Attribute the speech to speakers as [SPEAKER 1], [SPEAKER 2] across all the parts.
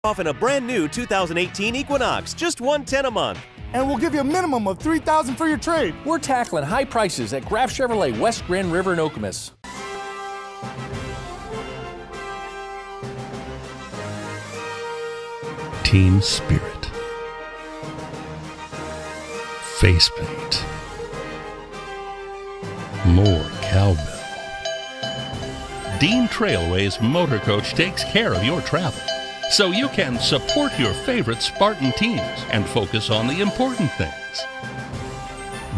[SPEAKER 1] off in a brand new 2018 Equinox, just $110 a month.
[SPEAKER 2] And we'll give you a minimum of $3,000 for your trade.
[SPEAKER 3] We're tackling high prices at Graf Chevrolet, West Grand River and Okemos.
[SPEAKER 4] Team spirit. Face paint. More cowbell. Dean Trailways Motor Coach takes care of your travel, so you can support your favorite Spartan teams and focus on the important things.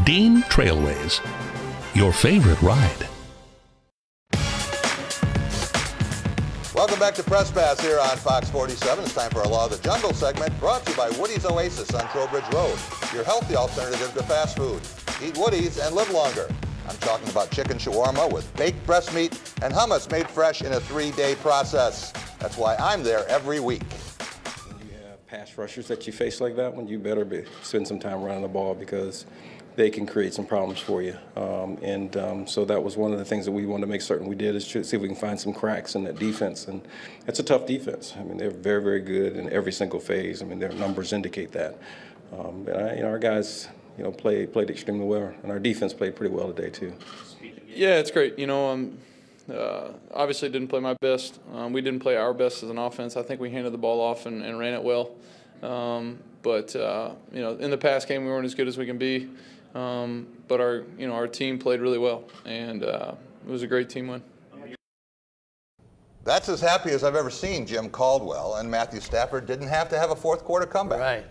[SPEAKER 4] Dean Trailways, your favorite ride.
[SPEAKER 5] Welcome back to Press Pass here on Fox 47. It's time for our Law of the Jungle segment, brought to you by Woody's Oasis on Trowbridge Road, your healthy alternative to fast food. Eat Woody's and live longer. I'm talking about chicken shawarma with baked breast meat and hummus made fresh in a 3-day process. That's why I'm there every week.
[SPEAKER 6] When you have pass rushers that you face like that one, you better spend some time running the ball because they can create some problems for you. So that was one of the things that we wanted to make certain we did, is see if we can find some cracks in that defense. And it's a tough defense. I mean, they're very, very good in every single phase. I mean, their numbers indicate that. Our guys, played extremely well, and our defense played pretty well today too.
[SPEAKER 7] Yeah, it's great. Obviously didn't play my best. We didn't play our best as an offense. I think we handed the ball off and ran it well. But in the past game we weren't as good as we can be. But our team played really well, and it was a great team win.
[SPEAKER 5] That's as happy as I've ever seen Jim Caldwell, and Matthew Stafford didn't have to have a fourth quarter comeback.
[SPEAKER 8] Right.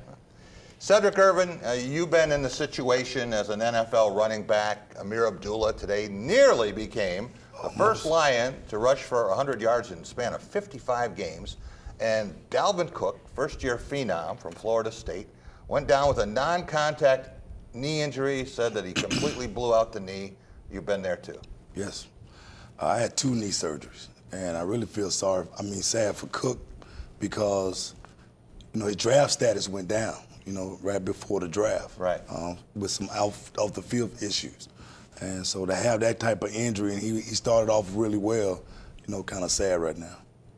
[SPEAKER 5] Cedric Irvin, you've been in the situation as an NFL running back. Amir Abdullah today nearly became the first Lion to rush for 100 yards in the span of 55 games. And Dalvin Cook, first-year phenom from Florida State, went down with a non-contact knee injury, said that he completely blew out the knee. You've been there too.
[SPEAKER 9] Yes. I had 2 knee surgeries, and I really feel sad for Cook because, his draft status went down, right before the draft.
[SPEAKER 5] Right.
[SPEAKER 9] With some off the field issues. And so to have that type of injury, and he started off really well, kind of sad right now.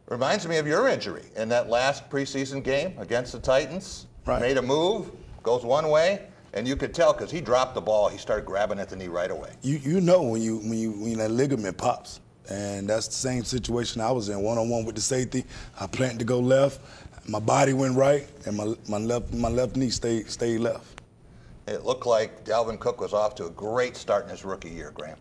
[SPEAKER 5] Reminds me of your injury in that last preseason game against the Titans.
[SPEAKER 9] Right.
[SPEAKER 5] Made a move, goes one way, and you could tell because he dropped the ball, he started grabbing at the knee right away.
[SPEAKER 9] You know when that ligament pops, and that's the same situation I was in, one-on-one with the safety. I planted to go left, my body went right, and my left knee stayed left.
[SPEAKER 5] It looked like Dalvin Cook was off to a great start in his rookie year, Graham.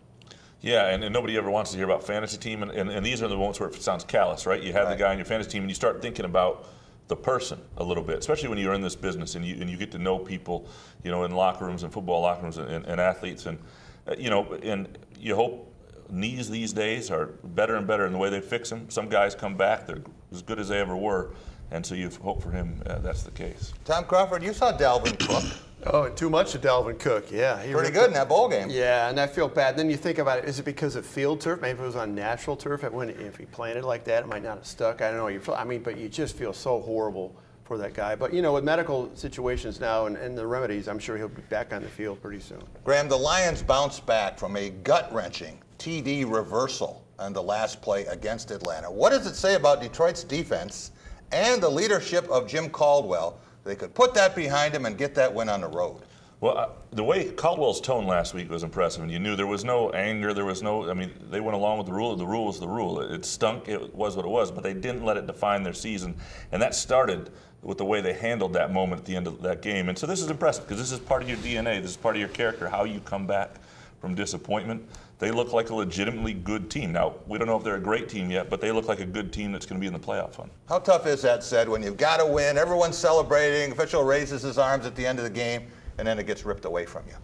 [SPEAKER 10] Yeah, and nobody ever wants to hear about fantasy team, and these are the moments where it sounds callous, right? You have the guy on your fantasy team, and you start thinking about the person a little bit, especially when you're in this business and you get to know people, in locker rooms and football locker rooms and athletes, and and you hope knees these days are better and better in the way they fix them. Some guys come back, they're as good as they ever were, and so you hope for him that's the case.
[SPEAKER 5] Tom Crawford, you saw Dalvin Cook.
[SPEAKER 8] Oh, too much of Dalvin Cook, yeah.
[SPEAKER 5] Pretty good in that bowl game.
[SPEAKER 8] Yeah, and I feel bad. Then you think about it, is it because of field turf? Maybe if it was on natural turf, if he planted like that, it might not have stuck. I don't know. But you just feel so horrible for that guy. But, with medical situations now and the remedies, I'm sure he'll be back on the field pretty soon.
[SPEAKER 5] Graham, the Lions bounced back from a gut-wrenching TD reversal on the last play against Atlanta. What does it say about Detroit's defense and the leadership of Jim Caldwell? They could put that behind him and get that win on the road.
[SPEAKER 10] Well, the way Caldwell's tone last week was impressive, and you knew there was no anger, they went along with the rule. The rule was the rule. It stunk, it was what it was, but they didn't let it define their season, and that started with the way they handled that moment at the end of that game. And so this is impressive, because this is part of your DNA, this is part of your character, how you come back from disappointment. They look like a legitimately good team. Now, we don't know if they're a great team yet, but they look like a good team that's going to be in the playoff hunt.
[SPEAKER 5] How tough is that, Ced, when you've got to win, everyone's celebrating, official raises his arms at the end of the game, and then it gets ripped away from you?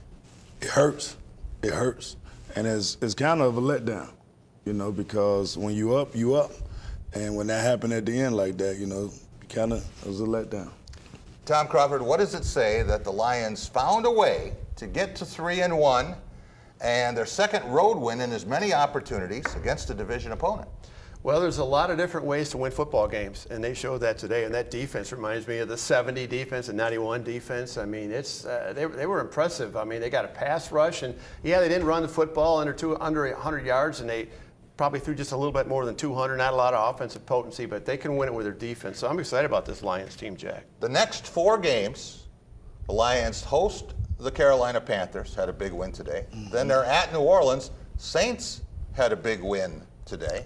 [SPEAKER 9] It hurts. It hurts. And it's kind of a letdown, because when you up, you up. And when that happened at the end like that, it was a letdown.
[SPEAKER 5] Tom Crawford, what does it say that the Lions found a way to get to 3-1 and their second road win in as many opportunities against a division opponent?
[SPEAKER 8] Well, there's a lot of different ways to win football games, and they showed that today. And that defense reminds me of the 70 defense and 91 defense. They were impressive. They got a pass rush, and they didn't run the football under 100 yards, and they probably threw just a little bit more than 200, not a lot of offensive potency, but they can win it with their defense. So I'm excited about this Lions team, Jack.
[SPEAKER 5] The next 4 games, the Lions host the Carolina Panthers, had a big win today. Then they're at New Orleans. Saints had a big win today.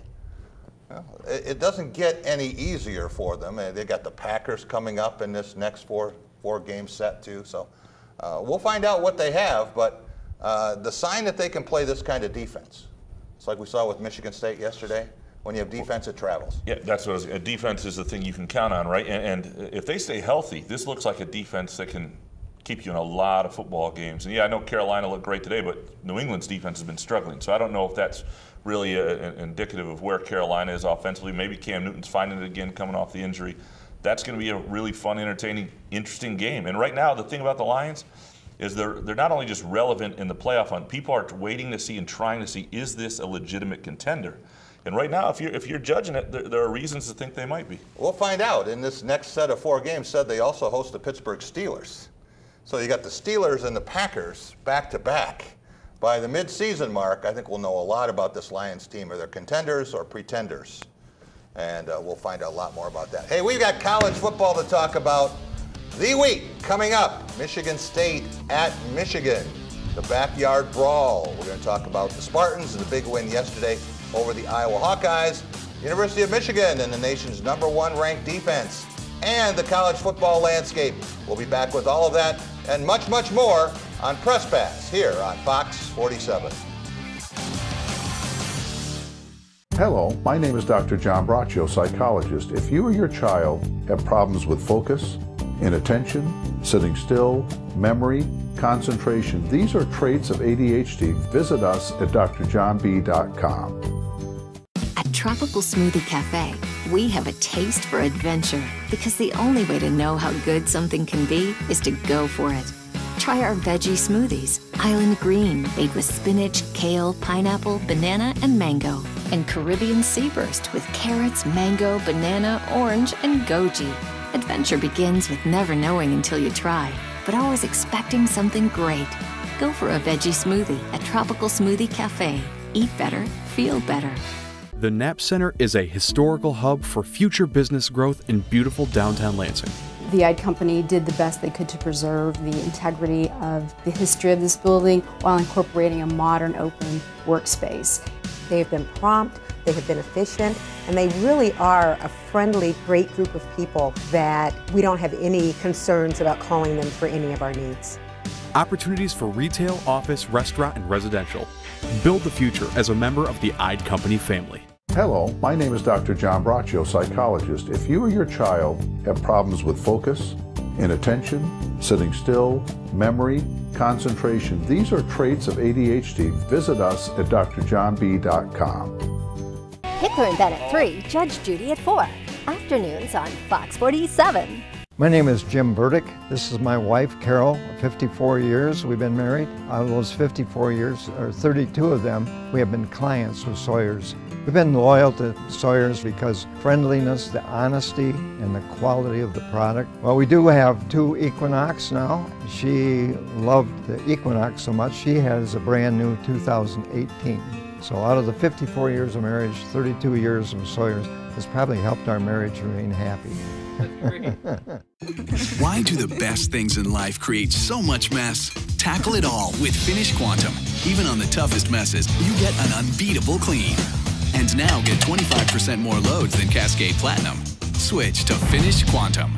[SPEAKER 5] Well, it doesn't get any easier for them. They got the Packers coming up in this next four-game set too. So we'll find out what they have. But the sign that they can play this kind of defense, it's like we saw with Michigan State yesterday. When you have defense, it travels.
[SPEAKER 10] Yeah, that's what a defense is the thing you can count on, right? And if they stay healthy, this looks like a defense that can keep you in a lot of football games. And yeah, I know Carolina looked great today, but New England's defense has been struggling. So I don't know if that's really indicative of where Carolina is offensively. Maybe Cam Newton's finding it again coming off the injury. That's going to be a really fun, entertaining, interesting game. And right now, the thing about the Lions is they're not only just relevant in the playoff hunt, people are waiting to see and trying to see, is this a legitimate contender? And right now, if you're judging it, there are reasons to think they might be.
[SPEAKER 5] We'll find out. In this next set of 4 games, said they also host the Pittsburgh Steelers. So you got the Steelers and the Packers back-to-back. By the mid-season mark, I think we'll know a lot about this Lions team. Are they contenders or pretenders? And we'll find out a lot more about that. Hey, we've got college football to talk about. The week coming up, Michigan State at Michigan. The backyard brawl. We're going to talk about the Spartans and the big win yesterday over the Iowa Hawkeyes. University of Michigan and the nation's #1 ranked defense. And the college football landscape. We'll be back with all of that and much, much more on Press Pass here on Fox 47.
[SPEAKER 11] Hello, my name is Dr. John Braccio, psychologist. If you or your child have problems with focus, inattention, sitting still, memory, concentration, these are traits of ADHD. Visit us at drjohnb.com.
[SPEAKER 12] At Tropical Smoothie Cafe, we have a taste for adventure because the only way to know how good something can be is to go for it. Try our veggie smoothies, Island Green, made with spinach, kale, pineapple, banana, and mango, and Caribbean Sea Burst with carrots, mango, banana, orange, and goji. Adventure begins with never knowing until you try, but always expecting something great. Go for a veggie smoothie at Tropical Smoothie Cafe. Eat better, feel better.
[SPEAKER 13] The Knapp Center is a historical hub for future business growth in beautiful downtown Lansing.
[SPEAKER 14] The Ide Company did the best they could to preserve the integrity of the history of this building while incorporating a modern open workspace.
[SPEAKER 15] They have been prompt, they have been efficient, and they really are a friendly, great group of people that we don't have any concerns about calling them for any of our needs.
[SPEAKER 13] Opportunities for retail, office, restaurant, and residential. Build the future as a member of the Ide Company family.
[SPEAKER 11] Hello, my name is Dr. John Braccio, psychologist. If you or your child have problems with focus, inattention, sitting still, memory, concentration, these are traits of ADHD. Visit us at drjohnb.com.
[SPEAKER 16] Hitler and Ben at 3, Judge Judy at 4. Afternoons on Fox 47.
[SPEAKER 17] My name is Jim Burdick. This is my wife, Carol. 54 years we've been married. Out of those 54 years, or 32 of them, we have been clients with Sawyer's. We've been loyal to Sawyer's because friendliness, the honesty, and the quality of the product. Well, we do have 2 Equinox now. She loved the Equinox so much, she has a brand new 2018. So out of the 54 years of marriage, 32 years of Sawyer's has probably helped our marriage remain happy.
[SPEAKER 18] Why do the best things in life create so much mess? Tackle it all with Finish Quantum. Even on the toughest messes, you get an unbeatable clean. And now get 25% more loads than Cascade Platinum. Switch to Finish Quantum.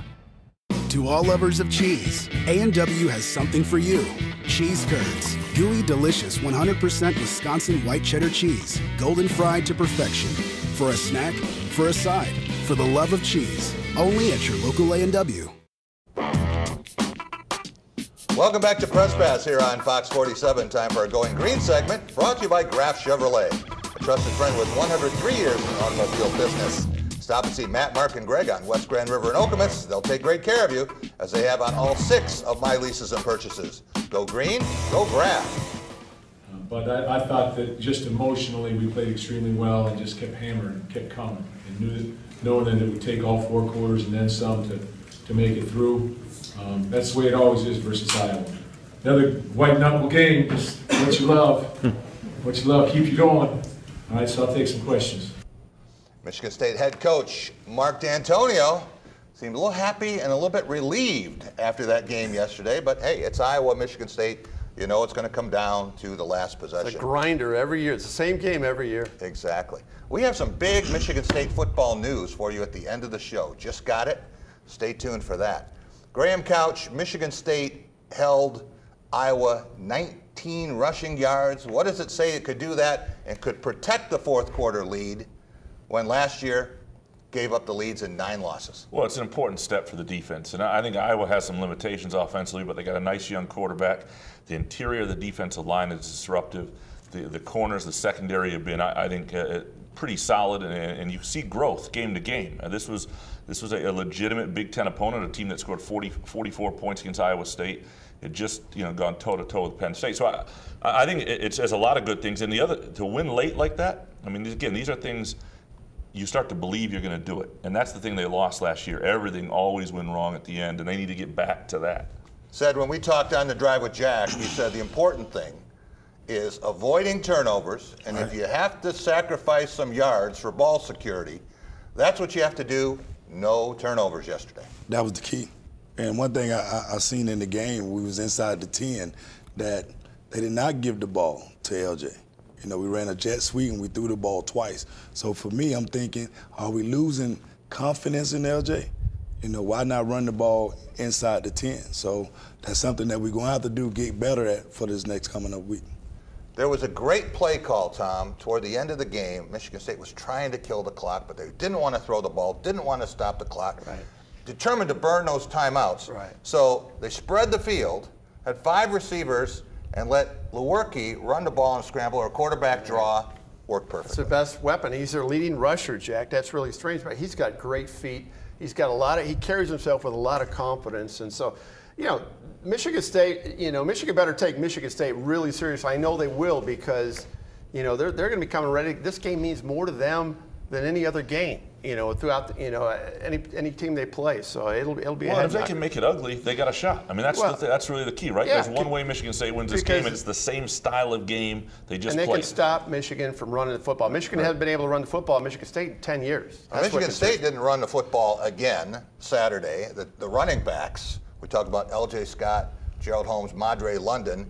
[SPEAKER 19] To all lovers of cheese, A&W has something for you. Cheese curds. Gooey, delicious, 100% Wisconsin white cheddar cheese. Golden fried to perfection. For a snack, for a side, for the love of cheese. Only at your local A&W.
[SPEAKER 5] Welcome back to Press Pass here on Fox 47. Time for our Going Green segment, brought to you by Graf Chevrolet, a trusted friend with 103 years in the automobile business. Stop and see Matt, Mark, and Greg on West Grand River in Okemos. They'll take great care of you, as they have on all 6 of my leases and purchases. Go green, go Graf.
[SPEAKER 20] But I thought that just emotionally we played extremely well and just kept hammering, kept coming, and knowing that it would take all 4 quarters and then some to make it through. That's the way it always is versus Iowa. Another white knuckle game is what you love. What you love, keep you going. All right, so I'll take some questions.
[SPEAKER 5] Michigan State head coach Mark D'Antonio seemed a little happy and a little bit relieved after that game yesterday. But hey, it's Iowa, Michigan State. You know it's going to come down to the last possession.
[SPEAKER 8] It's a grinder every year. It's the same game every year.
[SPEAKER 5] Exactly. We have some big Michigan State football news for you at the end of the show. Just got it. Stay tuned for that. Graham Couch, Michigan State held Iowa 19 rushing yards. What does it say it could do that and could protect the fourth quarter lead when last year gave up the leads in 9 losses?
[SPEAKER 10] Well, it's an important step for the defense. And I think Iowa has some limitations offensively, but they got a nice young quarterback. The interior of the defensive line is disruptive. The corners, the secondary have been, I think, pretty solid, and you see growth game to game. This was a legitimate Big Ten opponent, a team that scored 44 points against Iowa State. It just gone toe-to-toe with Penn State. So I think it says a lot of good things. And the other, to win late like that, I mean, again, these are things you start to believe you're going to do it. And that's the thing they lost last year. Everything always went wrong at the end, and they need to get back to that.
[SPEAKER 5] Said when we talked on the drive with Jack, he said the important thing is avoiding turnovers, and if you have to sacrifice some yards for ball security, that's what you have to do. No turnovers yesterday.
[SPEAKER 9] That was the key. And one thing I seen in the game, we was inside the 10, that they did not give the ball to LJ. You know, we ran a jet sweep and we threw the ball twice. So for me, I'm thinking, are we losing confidence in LJ? You know, why not run the ball inside the 10? So that's something that we're going to have to do, get better at for this next coming up week.
[SPEAKER 5] There was a great play call, Tom, toward the end of the game. Michigan State was trying to kill the clock, but they didn't want to throw the ball, didn't want to stop the clock.
[SPEAKER 8] Right.
[SPEAKER 5] Determined to burn those timeouts.
[SPEAKER 8] Right.
[SPEAKER 5] So they spread the field, had 5 receivers, and let Lewerke run the ball and scramble, or a quarterback draw. Worked perfectly.
[SPEAKER 8] It's the best weapon. He's their leading rusher, Jack. That's really strange, but he's got great feet. He's got he carries himself with a lot of confidence. And so, Michigan State, Michigan better take Michigan State really seriously. I know they will, because, they're going to be coming ready. This game means more to them than any other game, throughout, any team they play. So it'll be a head
[SPEAKER 10] if they can make it ugly, they got a shot. I mean, that's really the key, right?
[SPEAKER 8] Yeah,
[SPEAKER 10] There's one way Michigan State wins this game, and it's the same style of game they just
[SPEAKER 8] played. And they
[SPEAKER 10] played.
[SPEAKER 8] can stop Michigan from running the football. Michigan hasn't been able to run the football in Michigan State in 10 years.
[SPEAKER 5] Michigan State didn't run the football again Saturday. The running backs, we talked about L.J. Scott, Gerald Holmes, Madre London,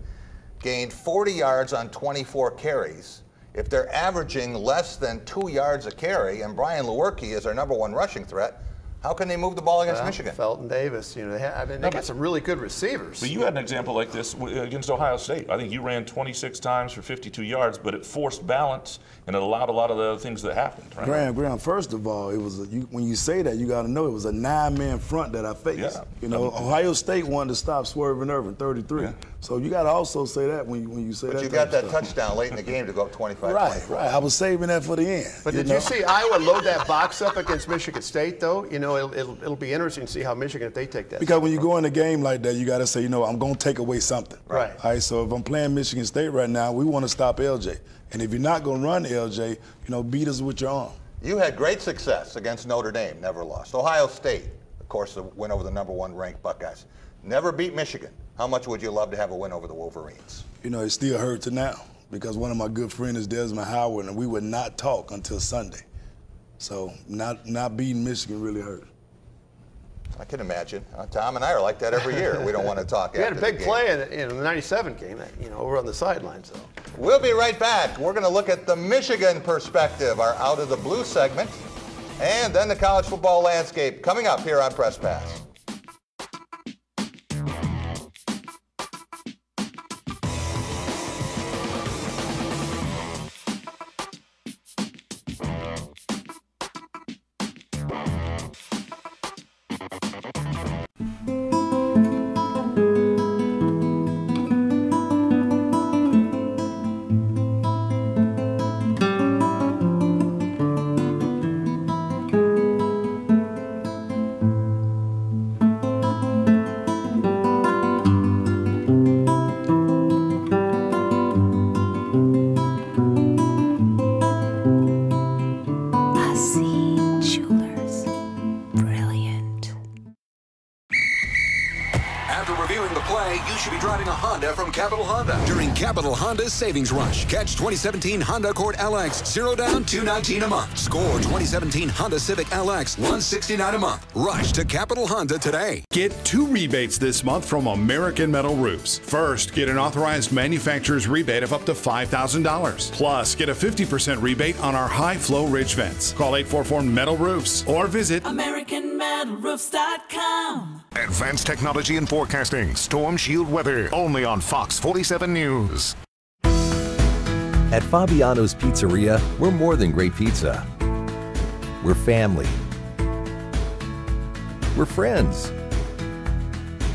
[SPEAKER 5] gained 40 yards on 24 carries. If they're averaging less than 2 yards a carry, and Brian Lewerke is their #1 rushing threat, how can they move the ball against Michigan?
[SPEAKER 8] Felton Davis, they got some really good receivers.
[SPEAKER 10] But you had an example like this against Ohio State. I think you ran 26 times for 52 yards, but it forced balance and it allowed a lot of the other things that happened. Right?
[SPEAKER 9] Graham, first of all, it was when you say that, you got to know it was a 9-man front that I faced.
[SPEAKER 10] Yeah.
[SPEAKER 9] Ohio State wanted to stop Swervin Irvin, 33. Yeah. So you got to also say that when you say that.
[SPEAKER 5] But you got that touchdown late in the game to go up 25.
[SPEAKER 9] Right. I was saving that for the end.
[SPEAKER 8] But did you see Iowa load that box up against Michigan State, though? It'll be interesting to see how Michigan, if they take that.
[SPEAKER 9] Because when you go in a game like that, you got to say, I'm going to take away something.
[SPEAKER 8] Right.
[SPEAKER 9] All right. So if I'm playing Michigan State right now, we want to stop LJ. And if you're not going to run LJ, beat us with your arm.
[SPEAKER 5] You had great success against Notre Dame, never lost. Ohio State, of course, a win over the #1 ranked Buckeyes. Never beat Michigan. How much would you love to have a win over the Wolverines?
[SPEAKER 9] It still hurts now, because one of my good friends is Desmond Howard, and we would not talk until Sunday. So not beating Michigan really hurt.
[SPEAKER 5] I can imagine. Tom and I are like that every year. We don't want to talk.
[SPEAKER 8] We had a big play in the '97 game, over on the sidelines, though.
[SPEAKER 5] We'll be right back. We're going to look at the Michigan perspective, our Out of the Blue segment, and then the college football landscape coming up here on Press Pass.
[SPEAKER 21] reviewing the play, you should be driving a Honda from Capital Honda. During Capital Honda's Savings Rush, catch 2017 Honda Accord LX, 0 down, $219 a month. Score 2017 Honda Civic LX, $169 a month. Rush to Capital Honda today.
[SPEAKER 22] Get 2 rebates this month from American Metal Roofs. First, get an authorized manufacturer's rebate of up to $5,000. Plus, get a 50% rebate on our high-flow ridge vents. Call 844-METAL-ROOFs or visit
[SPEAKER 23] AmericanMetalRoofs.com. Advanced technology and forecasting. Storm Shield weather. Only on Fox 47 News.
[SPEAKER 24] At Fabiano's Pizzeria, we're more than great pizza. We're family. We're friends.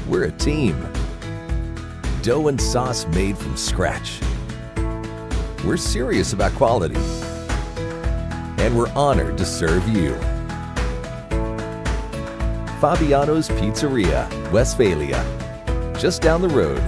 [SPEAKER 24] We're a team. Dough and sauce made from scratch. We're serious about quality. And we're honored to serve you. Fabiano's Pizzeria, Westphalia. Just down the road.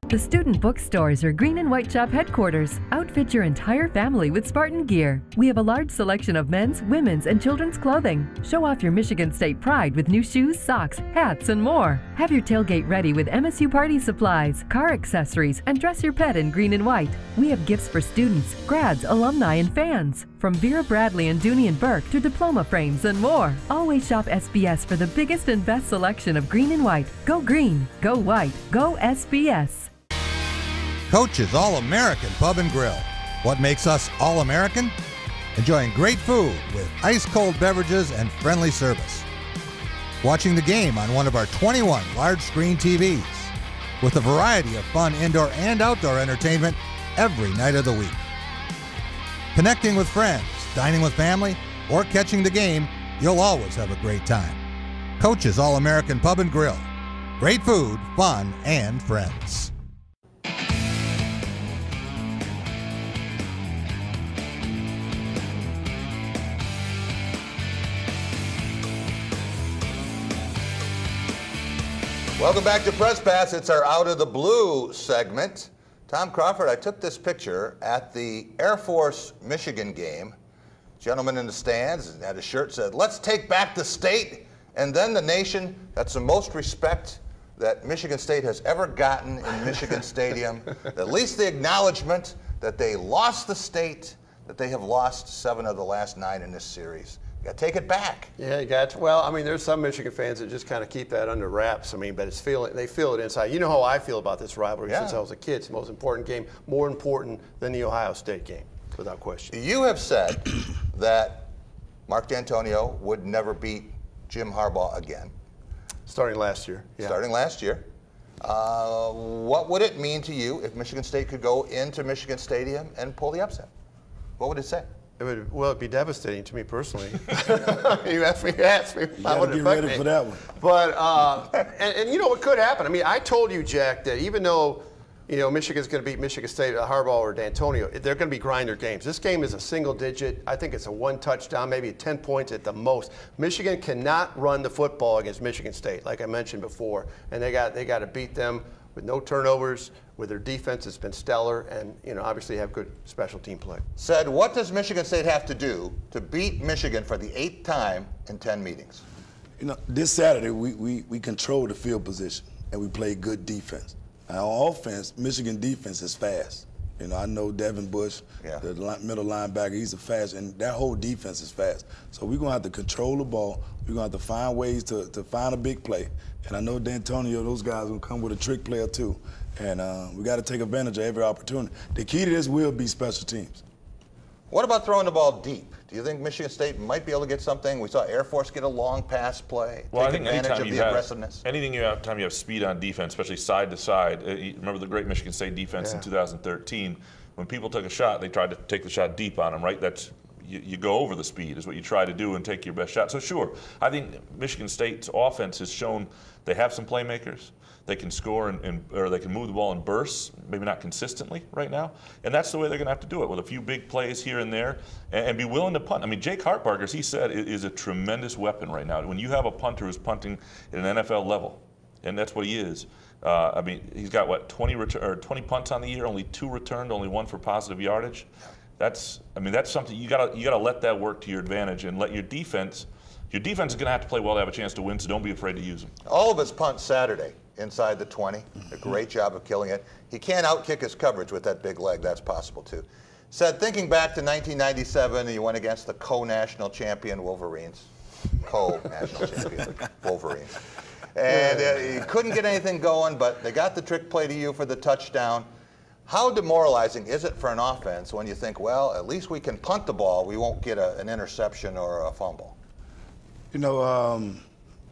[SPEAKER 25] The Student Bookstores are Green and White Shop headquarters. Outfit your entire family with Spartan gear. We have a large selection of men's, women's, and children's clothing. Show off your Michigan State pride with new shoes, socks, hats, and more. Have your tailgate ready with MSU party supplies, car accessories, and dress your pet in green and white. We have gifts for students, grads, alumni, and fans. From Vera Bradley and Dooney and Burke to diploma frames and more. Always shop SBS for the biggest and best selection of green and white. Go green, go white, go SBS.
[SPEAKER 5] Coach's All-American Pub and Grill. What makes us All-American? Enjoying great food with ice-cold beverages and friendly service. Watching the game on one of our 21 large-screen TVs. With a variety of fun indoor and outdoor entertainment every night of the week. Connecting with friends, dining with family, or catching the game, you'll always have a great time. Coach's All-American Pub and Grill. Great food, fun, and friends. Welcome back to Press Pass. It's our Out of the Blue segment. Tom Crawford, I took this picture at the Air Force Michigan game. Gentleman in the stands had a shirt that said, "Let's take back the state and then the nation." That's the most respect that Michigan State has ever gotten in Michigan Stadium. At least the acknowledgement that they lost the state, that they have lost 7 of the last 9 in this series. You got to take it back.
[SPEAKER 8] Yeah, you got to. Well, I mean, there's some Michigan fans that just kind of keep that under wraps. I mean, but they feel it inside. You know how I feel about this rivalry since I was a kid. It's the most important game, more important than the Ohio State game, without question.
[SPEAKER 5] You have said that Mark D'Antonio would never beat Jim Harbaugh again.
[SPEAKER 8] Starting last year. Yeah.
[SPEAKER 5] Starting last year. What would it mean to you if Michigan State could go into Michigan Stadium and pull the upset? What would it say?
[SPEAKER 8] It'd be devastating to me personally. You asked me, how would it affect me?
[SPEAKER 9] Get ready for that one.
[SPEAKER 8] But and you know what could happen? I mean, I told you, Jack, that even though Michigan's going to beat Michigan State, Harbaugh or D'Antonio, they're going to be grinder games. This game is a single digit. I think it's a 1 touchdown, maybe 10 points at the most. Michigan cannot run the football against Michigan State, like I mentioned before, and they got to beat them with no turnovers, with their defense that's been stellar, and obviously have good special team play.
[SPEAKER 5] Said, what does Michigan State have to do to beat Michigan for the 8th time in 10 meetings?
[SPEAKER 9] This Saturday we control the field position and we play good defense. Now, on offense, Michigan defense is fast. I know Devin Bush, the middle linebacker, he's fast, and that whole defense is fast. So we're going to have to control the ball. We're going to have to find ways to find a big play. And I know D'Antonio, those guys will come with a trick player too. And we got to take advantage of every opportunity. The key to this will be special teams.
[SPEAKER 5] What about throwing the ball deep? Do you think Michigan State might be able to get something? We saw Air Force get a long pass play.
[SPEAKER 10] Well,
[SPEAKER 5] take
[SPEAKER 10] I think
[SPEAKER 5] advantage of the aggressiveness.
[SPEAKER 10] Anytime you have speed on defense, especially side to side. Remember the great Michigan State defense in 2013? When people took a shot, they tried to take the shot deep on them, right? That's you go over the speed is what you try to do and take your best shot. So sure, I think Michigan State's offense has shown they have some playmakers. They can score or they can move the ball in bursts, maybe not consistently right now. And that's the way they're going to have to do it, with a few big plays here and there and be willing to punt. I mean, Jake Hartbarger, as he said, is a tremendous weapon right now. When you have a punter who's punting at an NFL level, and that's what he is. I mean, he's got 20 punts on the year, only 2 returned, only 1 for positive yardage. That's something you got to let that work to your advantage and let your defense Your defense is going to have to play well to have a chance to win, so don't be afraid to use them.
[SPEAKER 5] All of his punts Saturday inside the 20. A great job of killing it. He can't outkick his coverage with that big leg. That's possible, too. Said, thinking back to 1997, he went against the co-national champion Wolverines. Co-national champion Wolverines. And he couldn't get anything going, but they got the trick play to you for the touchdown. How demoralizing is it for an offense when you think, well, at least we can punt the ball, we won't get an interception or a fumble?
[SPEAKER 9] You know,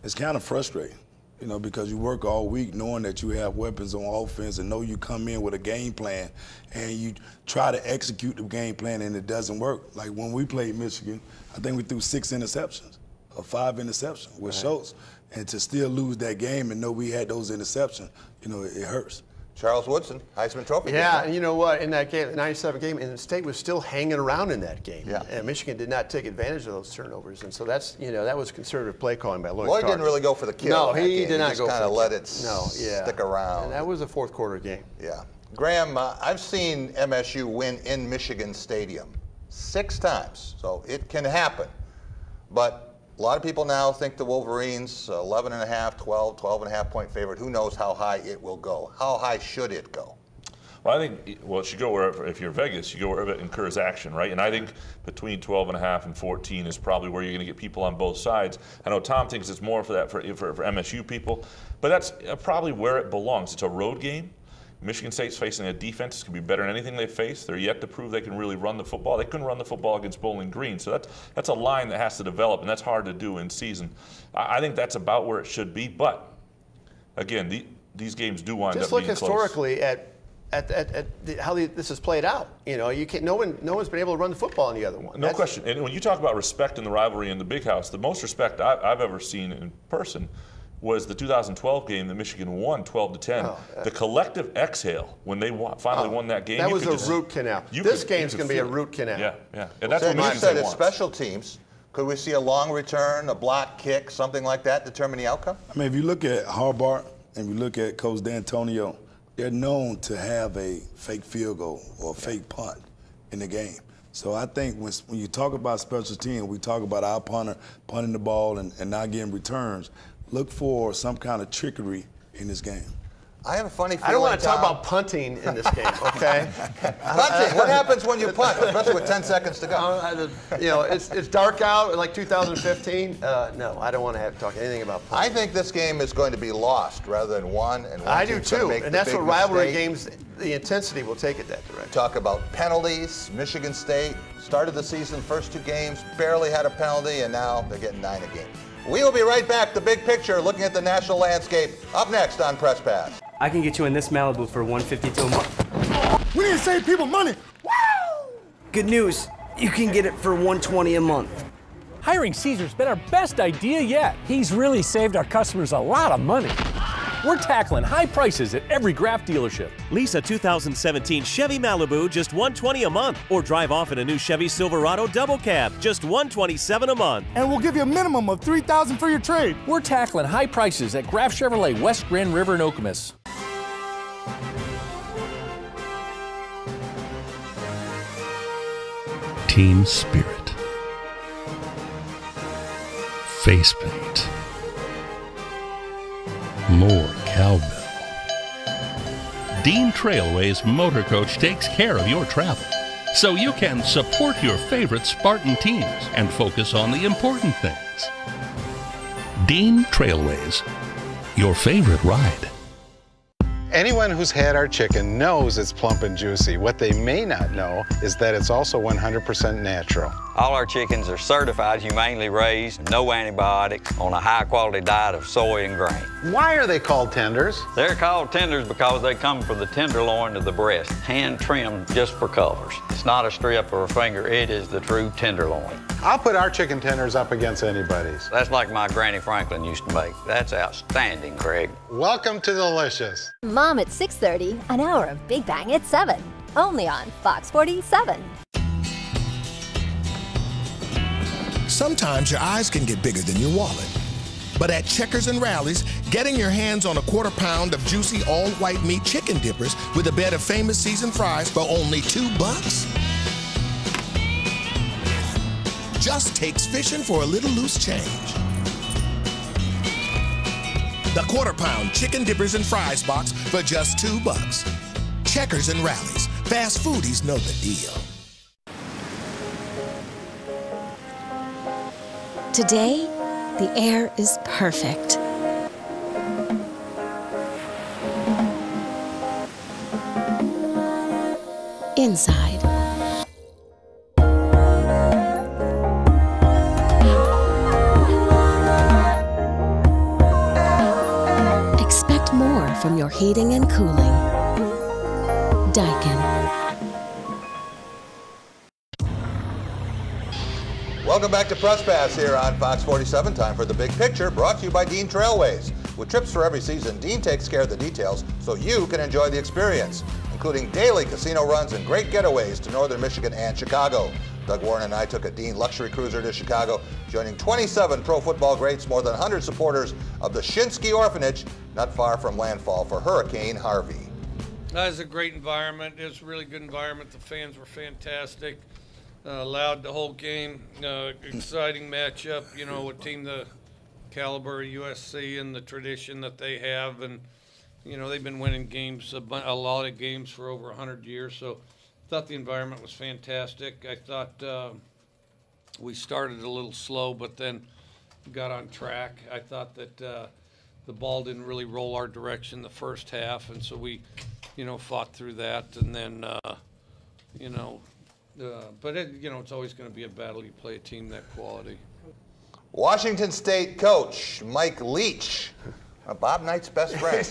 [SPEAKER 9] it's kind of frustrating, you know, because you work all week knowing that you have weapons on offense and know you come in with a game plan and you try to execute the game plan and it doesn't work. Like when we played Michigan, I think we threw 6 interceptions or 5 interceptions with Schultz. And to still lose that game and know we had those interceptions, you know, it hurts.
[SPEAKER 5] Charles Woodson, Heisman Trophy.
[SPEAKER 8] Yeah, and you know what? In that game, the '97 game, and the State was still hanging around in that game.
[SPEAKER 5] Yeah.
[SPEAKER 8] And Michigan did not take advantage of those turnovers, and so that's, you know, that was conservative play calling by Lloyd.
[SPEAKER 5] Lloyd didn't really go for the kill.
[SPEAKER 8] No,
[SPEAKER 5] in that
[SPEAKER 8] he
[SPEAKER 5] game.
[SPEAKER 8] did not
[SPEAKER 5] just
[SPEAKER 8] go for
[SPEAKER 5] kind
[SPEAKER 8] the
[SPEAKER 5] of let
[SPEAKER 8] kill.
[SPEAKER 5] it stick around.
[SPEAKER 8] And that was a fourth quarter game.
[SPEAKER 5] Yeah. Graham, I've seen MSU win in Michigan Stadium 6 times, so it can happen. But a lot of people now think the Wolverines 11.5, 12.5 point favorite. Who knows how high it will go? How high should it go?
[SPEAKER 10] Well, I think, well, it should go wherever, if you're Vegas, you go wherever it incurs action, right? And I think between 12.5 and 14 is probably where you're going to get people on both sides. I know Tom thinks it's more for that for MSU people, but that's probably where it belongs. It's a road game. Michigan State's facing a defense that's going to be better than anything they've faced. They're yet to prove they can really run the football. They couldn't run the football against Bowling Green, so that's a line that has to develop, and that's hard to do in season. I think that's about where it should be, but again, these games do wind up being close.
[SPEAKER 8] Just look historically at how this has played out. You know, you can't. No one's been able to run the football in the other one.
[SPEAKER 10] No question. And when you talk about respect in the rivalry in the Big House, the most respect I've ever seen in person was the 2012 game that Michigan won 12-10. The collective exhale when they finally won that game.
[SPEAKER 8] That was a root canal. This game's going to be a root canal.
[SPEAKER 10] Yeah, yeah. And that's what
[SPEAKER 5] you
[SPEAKER 10] Michigan
[SPEAKER 5] said
[SPEAKER 10] State
[SPEAKER 5] it's special teams. Could we see a long return, a block kick, something like that determine the outcome?
[SPEAKER 9] I mean, if you look at Harbaugh and you look at Coach D'Antonio, they're known to have a fake field goal or a fake punt in the game. So I think when you talk about special team, we talk about our punter punting the ball and not getting returns. Look for some kind of trickery in this game.
[SPEAKER 5] I have a funny feeling,
[SPEAKER 8] I don't want to talk
[SPEAKER 5] Tom,
[SPEAKER 8] about punting in this game, okay?
[SPEAKER 5] Punting. What happens when you punt, especially with 10 seconds to go?
[SPEAKER 8] You know, it's dark out, like 2015. No, I don't want to talk anything about punting.
[SPEAKER 5] I think this game is going to be lost rather than won. And one
[SPEAKER 8] I do
[SPEAKER 5] team's gonna
[SPEAKER 8] too,
[SPEAKER 5] make
[SPEAKER 8] and
[SPEAKER 5] the
[SPEAKER 8] that's
[SPEAKER 5] big
[SPEAKER 8] what rivalry
[SPEAKER 5] mistake.
[SPEAKER 8] games, the intensity will take it that direction.
[SPEAKER 5] Talk about penalties. Michigan State started the season, first 2 games, barely had a penalty, and now they're getting 9 a game. We will be right back. The big picture, looking at the national landscape, up next on Press Pass.
[SPEAKER 1] I can get you in this Malibu for $152 a month.
[SPEAKER 2] We need to save people money. Woo!
[SPEAKER 1] Good news, you can get it for $120 a month.
[SPEAKER 3] Hiring Caesar's been our best idea yet. He's really saved our customers a lot of money. We're tackling high prices at every Graf dealership.
[SPEAKER 4] Lease a 2017 Chevy Malibu, just $120 a month. Or drive off in a new Chevy Silverado double cab, just $127 a month.
[SPEAKER 2] And we'll give you a minimum of $3,000 for your trade.
[SPEAKER 3] We're tackling high prices at Graf Chevrolet, West Grand River and Okemos.
[SPEAKER 6] Team spirit. Face paint. More cowbell. Dean Trailways Motor Coach takes care of your travel, so you can support your favorite Spartan teams and focus on the important things. Dean Trailways, your favorite ride.
[SPEAKER 26] Anyone who's had our chicken knows it's plump and juicy. What they may not know is that it's also 100% natural.
[SPEAKER 27] All our chickens are certified, humanely raised, no antibiotics, on a high-quality diet of soy and grain.
[SPEAKER 26] Why are they called tenders?
[SPEAKER 27] They're called tenders because they come from the tenderloin to the breast, hand-trimmed just for colors. It's not a strip or a finger, it is the true tenderloin.
[SPEAKER 26] I'll put our chicken tenders up against anybody's.
[SPEAKER 27] That's like my Granny Franklin used to make. That's outstanding, Craig.
[SPEAKER 26] Welcome to Delicious.
[SPEAKER 16] Mom at 6:30, an hour of Big Bang at 7. Only on Fox 47.
[SPEAKER 28] Sometimes your eyes can get bigger than your wallet. But at Checkers and Rallies, getting your hands on a quarter pound of juicy all-white meat chicken dippers with a bed of famous seasoned fries for only $2. just takes fishing for a little loose change. The Quarter Pound Chicken Dippers and Fries box for just $2. Checkers and Rallies. Fast foodies know the deal.
[SPEAKER 7] Today, the air is perfect. Inside. Expect more from your heating and cooling. Daikin.
[SPEAKER 5] Welcome back to Press Pass here on Fox 47. Time for The Big Picture, brought to you by Dean Trailways. With trips for every season, Dean takes care of the details so you can enjoy the experience, including daily casino runs and great getaways to northern Michigan and Chicago. Doug Warren and I took a Dean luxury cruiser to Chicago, joining 27 pro football greats, more than 100 supporters of the Shinsky Orphanage, not far from landfall for Hurricane Harvey.
[SPEAKER 11] That was a great environment. It was a really good environment. The fans were fantastic. Allowed the whole game. Exciting matchup, you know, a team the caliber of USC and the tradition that they have. And, you know, they've been winning games, a lot of games for over 100 years. So I thought the environment was fantastic. I thought we started a little slow, but then got on track. I thought that the ball didn't really roll our direction the first half. And so we, you know, fought through that. And then, you know, but you know, it's always going to be a battle. You play a team that quality.
[SPEAKER 5] Washington State coach Mike Leach, Bob Knight's best friend.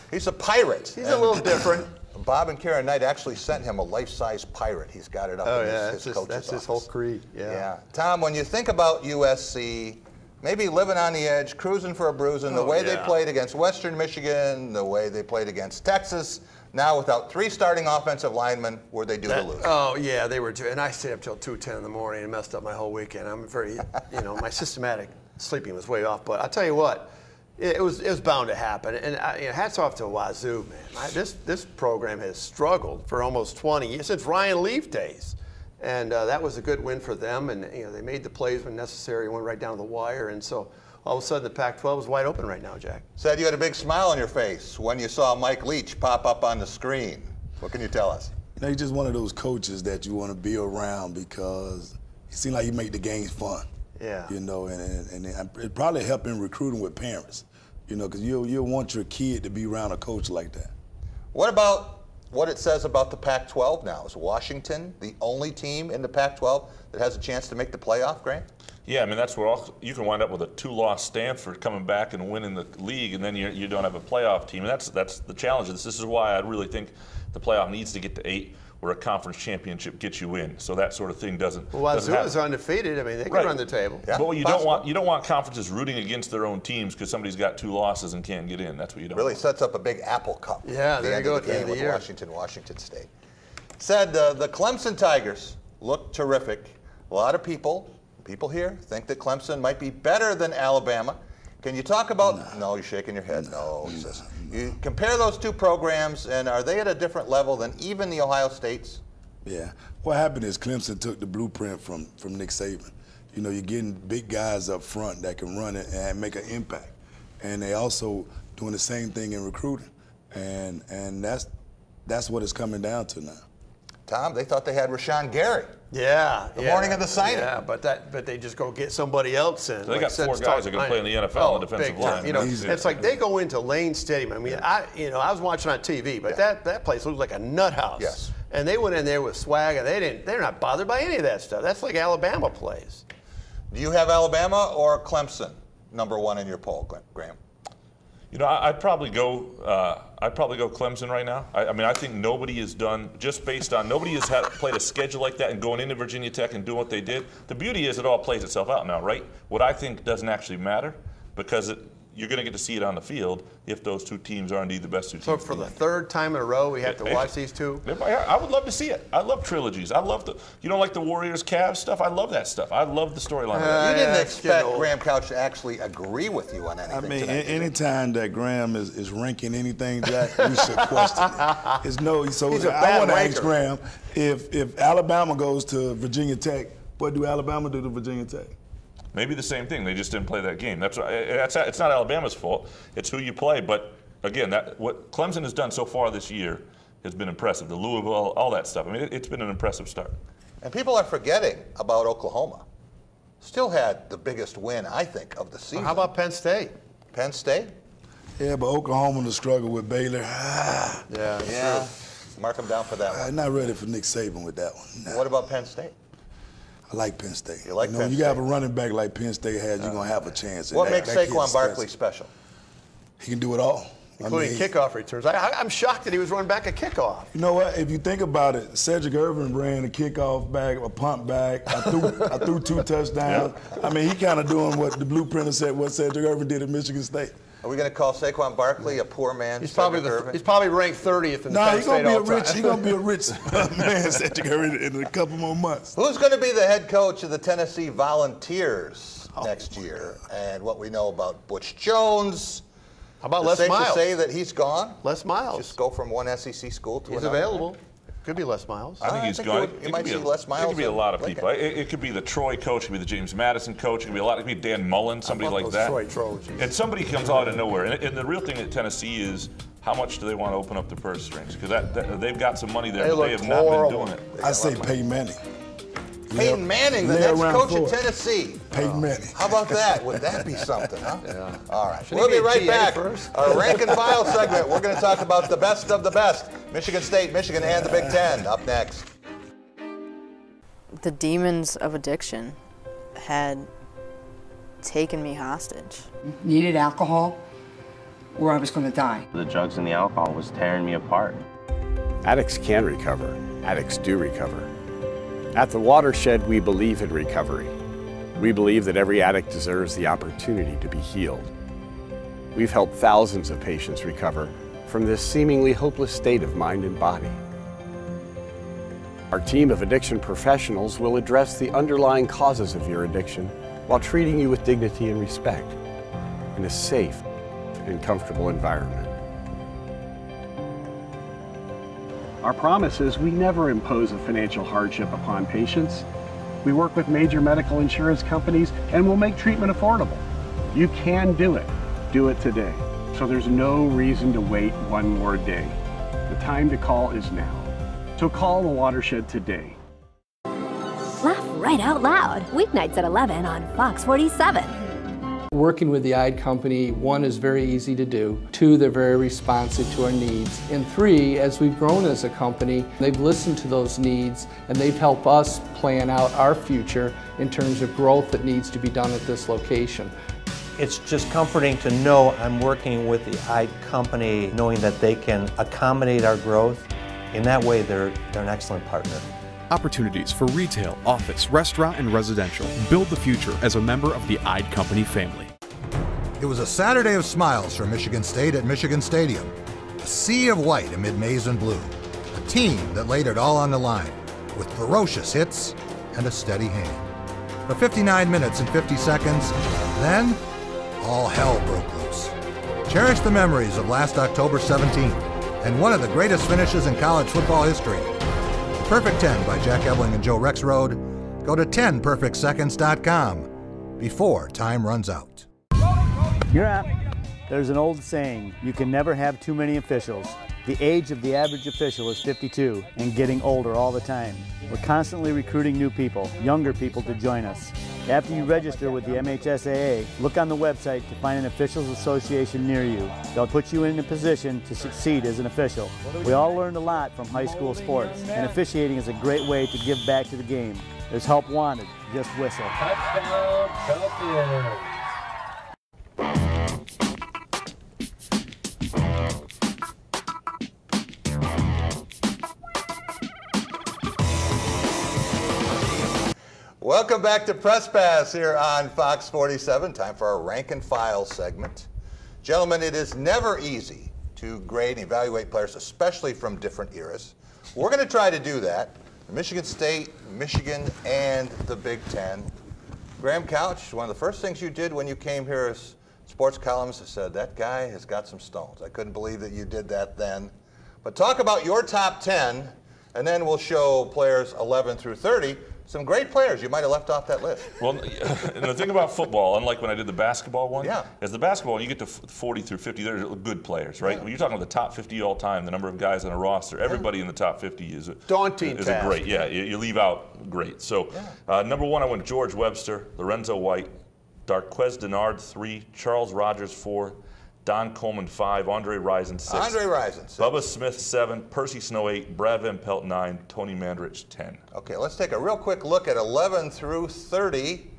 [SPEAKER 5] He's a pirate.
[SPEAKER 8] He's a little different.
[SPEAKER 5] Bob and Karen Knight actually sent him a life-size pirate. He's got it up in his coach's
[SPEAKER 8] that's his
[SPEAKER 5] office.
[SPEAKER 8] whole creed. Yeah.
[SPEAKER 5] Tom, when you think about USC, maybe living on the edge, cruising for a bruising, the way they played against Western Michigan, the way they played against Texas. Now, without 3 starting offensive linemen, were they due to lose?
[SPEAKER 8] Oh, yeah, they were. And I stayed up till 2:10 in the morning and messed up my whole weekend. I'm very, you know, my systematic sleeping was way off. But I'll tell you what, it was bound to happen. And you know, hats off to Wazoo, man. This program has struggled for almost 20 years, since Ryan Leaf days. And that was a good win for them. And you know, they made the plays when necessary, went right down to the wire. And so all of a sudden, the Pac-12 is wide open right now, Jack.
[SPEAKER 5] Said you had a big smile on your face when you saw Mike Leach pop up on the screen. What can you tell us?
[SPEAKER 9] You know, he's just one of those coaches that you want to be around because he seems like he make the games fun.
[SPEAKER 8] Yeah.
[SPEAKER 9] You know, and it probably helped in recruiting with parents, you know, because you'll want your kid to be around a coach like that.
[SPEAKER 5] What about what it says about the Pac-12 now? Is Washington the only team in the Pac-12 that has a chance to make the playoff, Grant?
[SPEAKER 10] Yeah, I mean, that's where you can wind up with a 2-loss Stanford coming back and winning the league, and then you don't have a playoff team. And that's the challenge of this. This is why I really think the playoff needs to get to 8, where a conference championship gets you in. So that sort of thing doesn't.
[SPEAKER 8] Well, Wazoo is undefeated. I mean, they can run the table.
[SPEAKER 10] Yeah, but you don't want conferences rooting against their own teams because somebody's got 2 losses and can't get in. That's what you don't.
[SPEAKER 5] Really
[SPEAKER 10] want.
[SPEAKER 5] Sets up a big Apple Cup.
[SPEAKER 8] Yeah, there you go at the end of the year.
[SPEAKER 5] Washington State. Said the Clemson Tigers look terrific. A lot of people here think that Clemson might be better than Alabama. Can you talk about? No, you're shaking your head. No. You compare those 2 programs, and are they at a different level than even the Ohio States?
[SPEAKER 9] Yeah. What happened is Clemson took the blueprint from Nick Saban. You know, you're getting big guys up front that can run it and make an impact. And they also doing the same thing in recruiting. And that's what it's coming down to now.
[SPEAKER 5] Tom, they thought they had Rashawn Gary.
[SPEAKER 8] Yeah.
[SPEAKER 5] The morning of the signing.
[SPEAKER 8] Yeah, but they just go get somebody else in.
[SPEAKER 10] So they got 4 guys that can play in the NFL on the defensive line.
[SPEAKER 8] You know, it's like they go into Lane Stadium. I mean, I was watching on TV, but that place looked like a nut house.
[SPEAKER 5] Yes.
[SPEAKER 8] And they went in there with swag, and they're not bothered by any of that stuff. That's like Alabama plays.
[SPEAKER 5] Do you have Alabama or Clemson #1 in your poll, Graham?
[SPEAKER 10] You know, I'd probably go Clemson right now. I mean, I think nobody has done, just based on, nobody has played a schedule like that and going into Virginia Tech and doing what they did. The beauty is it all plays itself out now, right? What I think doesn't actually matter, because you're going to get to see it on the field if those 2 teams are indeed the best 2 teams.
[SPEAKER 8] So for the 3rd time in a row, we have to watch these 2?
[SPEAKER 10] I would love to see it. I love trilogies. I love you don't like the Warriors-Cavs stuff? I love that stuff. I love the storyline.
[SPEAKER 5] You didn't expect Graham Couch to actually agree with you on anything.
[SPEAKER 9] I mean,
[SPEAKER 5] tonight,
[SPEAKER 9] anytime that Graham is ranking anything, Jack, we should question it. He's a
[SPEAKER 5] bad
[SPEAKER 9] I want to
[SPEAKER 5] ranker.
[SPEAKER 9] ask Graham, if Alabama goes to Virginia Tech, What do Alabama do to Virginia Tech?
[SPEAKER 10] Maybe the same thing. They just didn't play that game. It's not Alabama's fault. It's who you play. But again, what Clemson has done so far this year has been impressive. The Louisville, all that stuff. I mean, it's been an impressive start.
[SPEAKER 5] And people are forgetting about Oklahoma. Still had the biggest win, I think, of the season.
[SPEAKER 8] Well, how about Penn State?
[SPEAKER 5] Penn State?
[SPEAKER 9] Yeah, but Oklahoma will struggle with Baylor.
[SPEAKER 5] Yeah. Mark them down for that one.
[SPEAKER 9] Not ready for Nick Saban with that one. Nah.
[SPEAKER 5] What about Penn State?
[SPEAKER 9] I like Penn State.
[SPEAKER 5] You like Penn State?
[SPEAKER 9] You have a running back like Penn State has, you're going to have a chance.
[SPEAKER 5] What makes Saquon Barkley special?
[SPEAKER 9] He can do it all.
[SPEAKER 8] Including kickoff returns. I'm shocked that he was running back a kickoff.
[SPEAKER 9] You know what? If you think about it, Cedric Irvin ran a kickoff back, a punt back. I threw 2 touchdowns. I mean, he kind of doing what the blueprint said, what Cedric Irvin did at Michigan State.
[SPEAKER 5] Are we going to call Saquon Barkley a poor man?
[SPEAKER 8] He's probably ranked 30th in the Penn State all-time.
[SPEAKER 9] He's going to be a rich man, Cedric Irvin, in a couple more months.
[SPEAKER 5] Who's going to be the head coach of the Tennessee Volunteers next year? And what we know about Butch Jones.
[SPEAKER 8] How about Les Miles?
[SPEAKER 5] Safe to say that he's gone?
[SPEAKER 8] Les Miles.
[SPEAKER 5] Just go from one SEC school to another.
[SPEAKER 8] He's available. Could be Les Miles.
[SPEAKER 10] I think he's gone.
[SPEAKER 5] You might see Les Miles.
[SPEAKER 10] It could be a lot of people. It could be the Troy coach. It could be the James Madison coach. It could be it could be Dan Mullen, somebody like that.
[SPEAKER 8] Troy Trojans.
[SPEAKER 10] And somebody comes out of nowhere. And the real thing at Tennessee is how much do they want to open up the purse strings? Because they've got some money there, but they have not been doing it.
[SPEAKER 9] I say Peyton Manning.
[SPEAKER 5] Peyton Manning, the next coach of Tennessee.
[SPEAKER 9] Peyton Manning.
[SPEAKER 5] How about that? Would that be something, huh?
[SPEAKER 8] Yeah.
[SPEAKER 5] All right.
[SPEAKER 8] Should
[SPEAKER 5] We'll be
[SPEAKER 8] he be
[SPEAKER 5] right
[SPEAKER 8] a
[SPEAKER 5] back.
[SPEAKER 8] GA first?
[SPEAKER 5] Our rank and file segment. We're going to talk about the best of the best. Michigan State, Michigan, and the Big Ten. Up next.
[SPEAKER 12] The demons of addiction had taken me hostage.
[SPEAKER 13] Needed alcohol or I was going to die.
[SPEAKER 14] The drugs and the alcohol was tearing me apart.
[SPEAKER 15] Addicts can recover. Addicts do recover. At the Watershed, we believe in recovery. We believe that every addict deserves the opportunity to be healed. We've helped thousands of patients recover from this seemingly hopeless state of mind and body. Our team of addiction professionals will address the underlying causes of your addiction while treating you with dignity and respect in a safe and comfortable environment. Our promise is we never impose a financial hardship upon patients. We work with major medical insurance companies and will make treatment affordable. You can do it. Do it today. So there's no reason to wait one more day. The time to call is now. So call the Watershed today.
[SPEAKER 16] Laugh right out loud. Weeknights at 11 on Fox 47.
[SPEAKER 17] Working with the Ide Company, 1, is very easy to do. 2, they're very responsive to our needs. And 3, as we've grown as a company, they've listened to those needs and they've helped us plan out our future in terms of growth that needs to be done at this location.
[SPEAKER 18] It's just comforting to know I'm working with the Ide Company, knowing that they can accommodate our growth. In that way, they're an excellent partner.
[SPEAKER 19] Opportunities for retail, office, restaurant, and residential. Build the future as a member of the Ide Company family.
[SPEAKER 20] It was a Saturday of smiles for Michigan State at Michigan Stadium. A sea of white amid maize and blue. A team that laid it all on the line with ferocious hits and a steady hand. For 59 minutes and 50 seconds, then all hell broke loose. Cherish the memories of last October 17th and one of the greatest finishes in college football history. Perfect 10 by Jack Ebling and Joe Rexrode. Go to 10perfectseconds.com before time runs out.
[SPEAKER 29] You're up. There's an old saying, you can never have too many officials. The age of the average official is 52 and getting older all the time. We're constantly recruiting new people, younger people to join us. After you register with the MHSAA, look on the website to find an officials association near you. They'll put you in a position to succeed as an official. We all learned a lot from high school sports, and officiating is a great way to give back to the game. There's help wanted, just whistle.
[SPEAKER 3] Touchdown, Falcons.
[SPEAKER 5] Welcome back to Press Pass here on Fox 47. Time for our rank and file segment. Gentlemen, it is never easy to grade and evaluate players, especially from different eras. We're going to try to do that. Michigan State, Michigan, and the Big Ten. Graham Couch, one of the first things you did when you came here as sports columnist, said, that guy has got some stones. I couldn't believe that you did that then. But talk about your top 10, and then we'll show players 11 through 30. some great players you might have left off that list.
[SPEAKER 10] Well, and the thing about football, unlike when I did the basketball one, is the basketball, you get to 40 through 50, they're good players, right? When you're talking about the top 50 all time, the number of guys on a roster, everybody in the top 50 is a
[SPEAKER 8] daunting
[SPEAKER 10] is
[SPEAKER 8] task.
[SPEAKER 10] A great, you leave out great. So number 1, I went George Webster, Lorenzo White, Darqueze Dennard 3, Charles Rogers 4, Don Coleman 5, Andre Rison 6.
[SPEAKER 5] Andre Rison 6.
[SPEAKER 10] Bubba Smith 7, Percy Snow 8, Brad Van Pelt 9, Tony Mandrich 10.
[SPEAKER 5] Okay, let's take a real quick look at 11 through 30.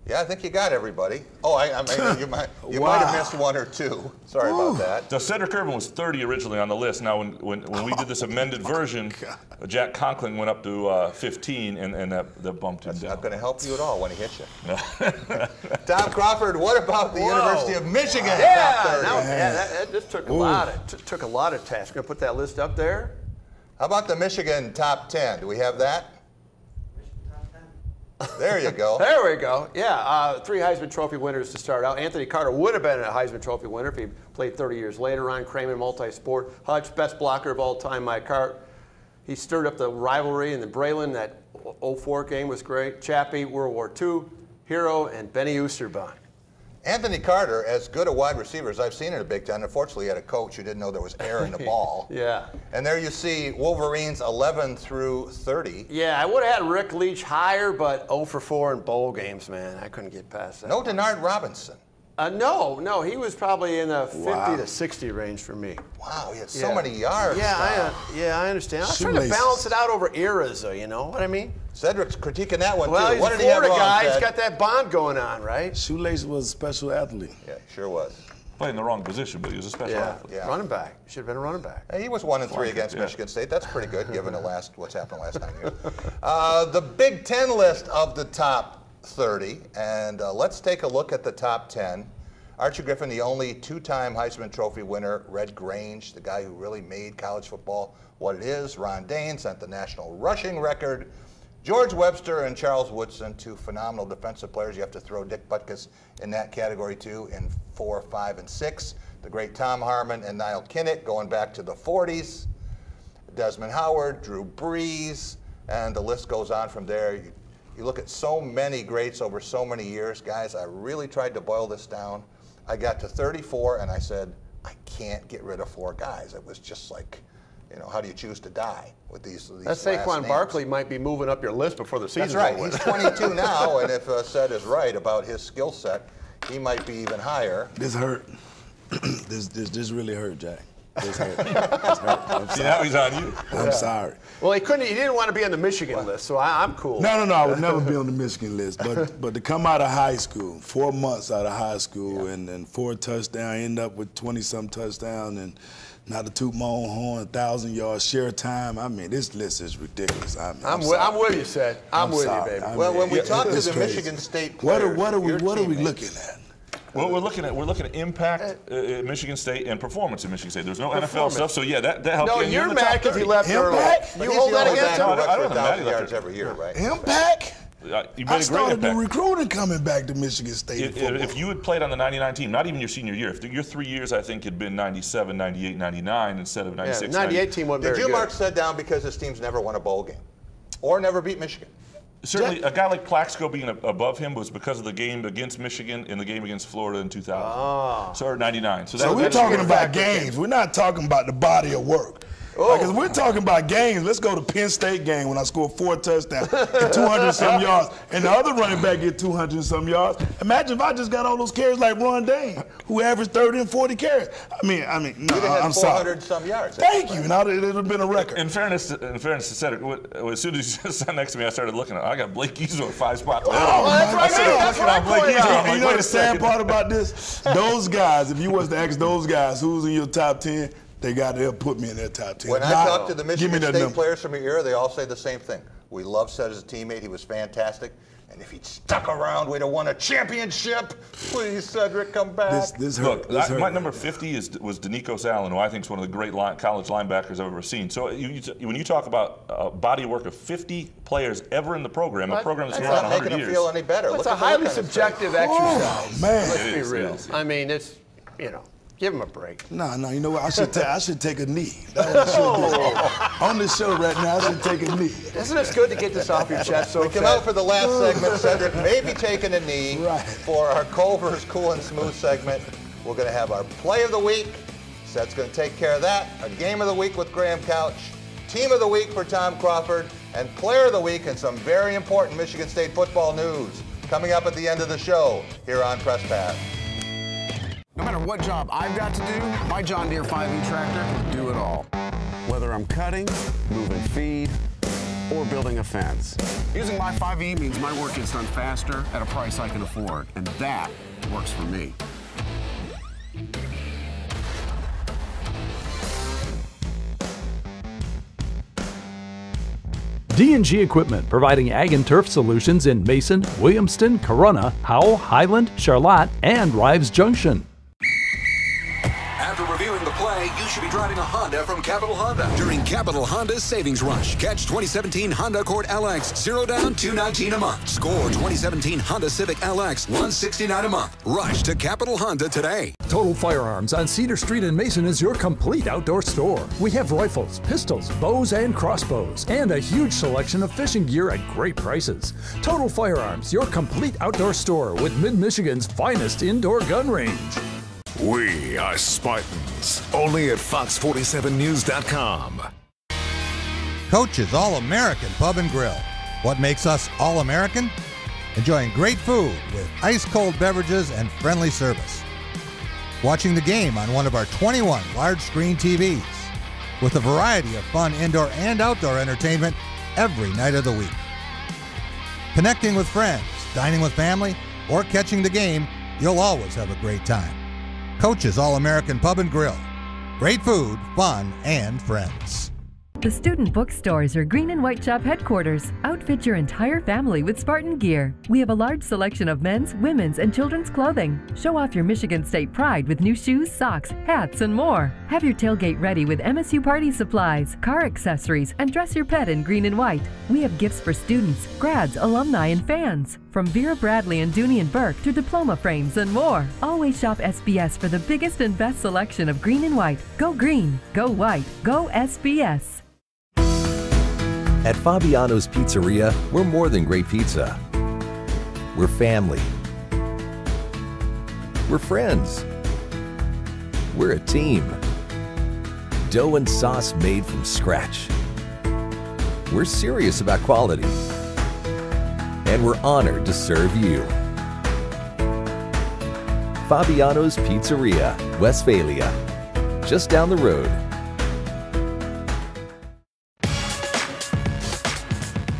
[SPEAKER 5] Yeah, I think you got everybody. Oh, I mean, you might have missed 1 or 2. Sorry about that.
[SPEAKER 10] So Cedric Irvin was 30 originally on the list. Now, when we did this amended version, Jack Conklin went up to 15, and that bumped him down.
[SPEAKER 5] That's not going to help you at all when he hits you. Tom Crawford, what about the University of Michigan?
[SPEAKER 8] That just took a lot of tasks. Going to put that list up there.
[SPEAKER 5] How about the Michigan top 10? Do we have that? There you go.
[SPEAKER 8] There we go. Yeah, 3 Heisman Trophy winners to start out. Anthony Carter would have been a Heisman Trophy winner if he played 30 years later. Ron Kramer, multi-sport. Hutch, best blocker of all time. Mike Hart. He stirred up the rivalry in the Braylon. That 04 game was great. Chappie, World War II hero, and Benny Oosterbaan.
[SPEAKER 5] Anthony Carter, as good a wide receiver as I've seen in the Big Ten, unfortunately he had a coach who didn't know there was air in the ball.
[SPEAKER 8] Yeah.
[SPEAKER 5] And there you see Wolverines 11 through 30.
[SPEAKER 8] Yeah, I would have had Rick Leach higher, but 0 for 4 in bowl games, man. I couldn't get past that.
[SPEAKER 5] No Denard Robinson.
[SPEAKER 8] No, he was probably in the 50 to 60 range for me.
[SPEAKER 5] Wow, he had so many yards.
[SPEAKER 8] I understand. I was trying to balance it out over eras, though, you know what I mean?
[SPEAKER 5] Cedric's critiquing that one,
[SPEAKER 8] well,
[SPEAKER 5] too.
[SPEAKER 8] He's
[SPEAKER 5] What
[SPEAKER 8] a
[SPEAKER 5] did he have
[SPEAKER 8] Florida
[SPEAKER 5] wrong,
[SPEAKER 8] guy.
[SPEAKER 5] Ted?
[SPEAKER 8] He's got that bond going on, right?
[SPEAKER 9] Shoelace was a special athlete.
[SPEAKER 5] Yeah, sure was.
[SPEAKER 10] Playing the wrong position, but he was a special athlete.
[SPEAKER 5] Yeah.
[SPEAKER 8] Running back. Should have been a running back.
[SPEAKER 5] Hey, he was 1 and 3 against Michigan State. That's pretty good, given what's happened last time here. The Big Ten list of the top 30, and let's take a look at the top 10. Archie Griffin, the only 2-time Heisman Trophy winner. Red Grange, the guy who really made college football what it is. Ron Dane set the national rushing record. George Webster and Charles Woodson, 2 phenomenal defensive players. You have to throw Dick Butkus in that category, too, in 4, 5, and 6. The great Tom Harmon and Niall Kinnick going back to the 40s. Desmond Howard, Drew Brees, and the list goes on from there. You look at so many greats over so many years. Guys, I really tried to boil this down. I got to 34, and I said, I can't get rid of 4 guys. It was just like, you know, how do you choose to die with these
[SPEAKER 8] That Saquon Barkley might be moving up your list before the season's
[SPEAKER 5] That's right.
[SPEAKER 8] over.
[SPEAKER 5] He's 22 now, and if Seth is right about his skill set, he might be even higher.
[SPEAKER 9] This hurt. this really hurt, Jack. This hurt. This hurt. I'm sorry.
[SPEAKER 10] Now he's on you.
[SPEAKER 9] I'm sorry.
[SPEAKER 8] Well, he didn't want to be on the Michigan list, so I'm cool.
[SPEAKER 9] No, I would never be on the Michigan list. But to come out of high school, 4 months out of high school, and 4 touchdowns, end up with 20-some touchdowns, and not to toot my own horn, 1,000 yards, share time. I mean, this list is ridiculous. I'm
[SPEAKER 8] with you, Seth. I'm with you, baby.
[SPEAKER 5] Well, when we talk to the Michigan State players,
[SPEAKER 9] what are we looking at?
[SPEAKER 10] Well, we're looking at impact at Michigan State and performance at Michigan State. There's no NFL stuff, so yeah, that helps.
[SPEAKER 8] No, you're mad because he left early.
[SPEAKER 5] You hold that against him? I don't 1,000 yards every year, right?
[SPEAKER 9] Impact? I started the
[SPEAKER 10] impact.
[SPEAKER 9] recruiting coming back to Michigan State.
[SPEAKER 10] If you had played on the 99 team, not even your senior year, if your 3 years, I think, had been 97, 98, 99 instead of 96.
[SPEAKER 8] Yeah, 98 team wasn't very good.
[SPEAKER 5] Did you mark Seth down because his teams never won a bowl game or never beat Michigan?
[SPEAKER 10] Certainly, a guy like Plaxico being above him was because of the game against Michigan and the game against Florida in 2000. So, or 99.
[SPEAKER 9] So we're talking about games. We're not talking about the body of work. Because we're talking about games. Let's go to Penn State game when I scored 4 touchdowns and 200-some yards, and the other running back get 200-some yards. Imagine if I just got all those carries like Ron Dane, who averaged 30 and 40 carries. I mean, no, I'm sorry.
[SPEAKER 5] 400-some yards.
[SPEAKER 9] Thank you. Now it would have been a record.
[SPEAKER 10] In fairness to Cedric, as soon as you sat next to me, I started looking. I got Blake Eason 5 spots.
[SPEAKER 8] That's what I'm pointing out.
[SPEAKER 9] You know the sad part about this? Those guys, if you was to ask those guys who's in your top 10, they'll put me in their top 10.
[SPEAKER 5] When I talk to the Michigan State players from your era, they all say the same thing. We love Seth as a teammate. He was fantastic. And if he'd stuck around, we'd have won a championship. Please, Cedric, come back.
[SPEAKER 10] Look, my number 50 was Denikos Allen, who I think is one of the great college linebackers I've ever seen. So when you talk about a body of work of 50 players ever in the program, a program that's been around 100 years.
[SPEAKER 5] It's not making them feel any better.
[SPEAKER 8] It's a highly subjective exercise.
[SPEAKER 9] Oh, man.
[SPEAKER 8] Let's be real. I mean, it's, you know. Give him a break.
[SPEAKER 9] No, you know what? I should take a knee. That's what I should do. On this show right now, I should take a knee.
[SPEAKER 8] Isn't it good to get this off your chest? So
[SPEAKER 5] we come out for the last segment. Cedric may be taking a knee for our Culver's Cool and Smooth segment. We're going to have our Play of the Week. Seth's going to take care of that. A Game of the Week with Graham Couch. Team of the Week for Tom Crawford. And Player of the Week and some very important Michigan State football news coming up at the end of the show here on Press Pass.
[SPEAKER 1] No matter what job I've got to do, my John Deere 5E tractor can do it all. Whether I'm cutting, moving feed, or building a fence. Using my 5E means my work gets done faster at a price I can afford, and that works for me.
[SPEAKER 2] D&G Equipment, providing ag and turf solutions in Mason, Williamston, Corunna, Howell, Highland, Charlotte, and Rives Junction.
[SPEAKER 4] After reviewing the play, you should be driving a Honda from Capital Honda. During Capital Honda's Savings Rush, catch 2017 Honda Accord LX, 0 down, $219 a month. Score 2017 Honda Civic LX, $169 a month. Rush to Capital Honda today.
[SPEAKER 2] Total Firearms on Cedar Street in Mason is your complete outdoor store. We have rifles, pistols, bows, and crossbows, and a huge selection of fishing gear at great prices. Total Firearms, your complete outdoor store with Mid-Michigan's finest indoor gun range.
[SPEAKER 6] We are Spartans, only at Fox47News.com.
[SPEAKER 20] Coach's All-American Pub and Grill. What makes us All-American? Enjoying great food with ice-cold beverages and friendly service. Watching the game on one of our 21 large-screen TVs. With a variety of fun indoor and outdoor entertainment every night of the week. Connecting with friends, dining with family, or catching the game, you'll always have a great time. Coach's All-American Pub and Grill. Great food, fun, and friends.
[SPEAKER 21] The Student Bookstores are Green and White Shop headquarters. Outfit your entire family with Spartan gear. We have a large selection of men's, women's, and children's clothing. Show off your Michigan State pride with new shoes, socks, hats, and more. Have your tailgate ready with MSU party supplies, car accessories, and dress your pet in green and white. We have gifts for students, grads, alumni, and fans. From Vera Bradley and Dooney and Burke to diploma frames and more. Always shop SBS for the biggest and best selection of green and white. Go green, go white, go SBS.
[SPEAKER 22] At Fabiano's Pizzeria, we're more than great pizza. We're family. We're friends. We're a team. Dough and sauce made from scratch. We're serious about quality. And we're honored to serve you. Fabiano's Pizzeria, Westphalia. Just down the road.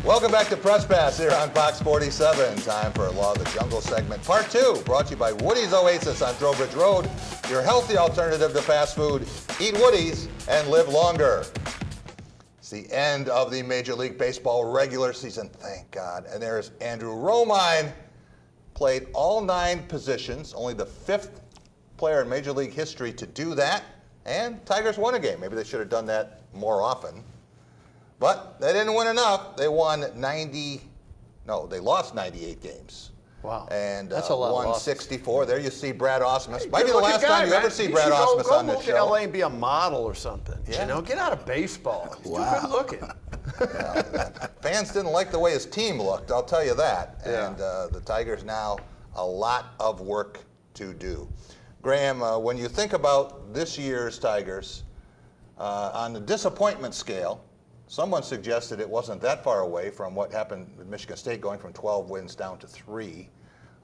[SPEAKER 5] Welcome back to Press Pass here on Fox 47. Time for Law of the Jungle segment, part 2, brought to you by Woody's Oasis on Trowbridge Road, your healthy alternative to fast food. Eat Woody's and live longer. It's the end of the Major League Baseball regular season, thank God. And there's Andrew Romine, played all 9 positions, only the 5th player in Major League history to do that. And Tigers won a game. Maybe they should have done that more often. But they didn't win enough. They lost 98 games.
[SPEAKER 8] Wow.
[SPEAKER 5] And
[SPEAKER 8] that's a lot.
[SPEAKER 5] won 64. There you see Brad Ausmus.
[SPEAKER 8] Hey,
[SPEAKER 5] might be the last time you ever see Brad Ausmus on this show.
[SPEAKER 8] Go to LA and be a model or something. Yeah. You know, get out of baseball. He's too good looking.
[SPEAKER 5] Fans didn't like the way his team looked, I'll tell you that.
[SPEAKER 8] Yeah.
[SPEAKER 5] And the Tigers now, a lot of work to do. Graham, when you think about this year's Tigers, on the disappointment scale, someone suggested it wasn't that far away from what happened with Michigan State, going from 12 wins down to 3.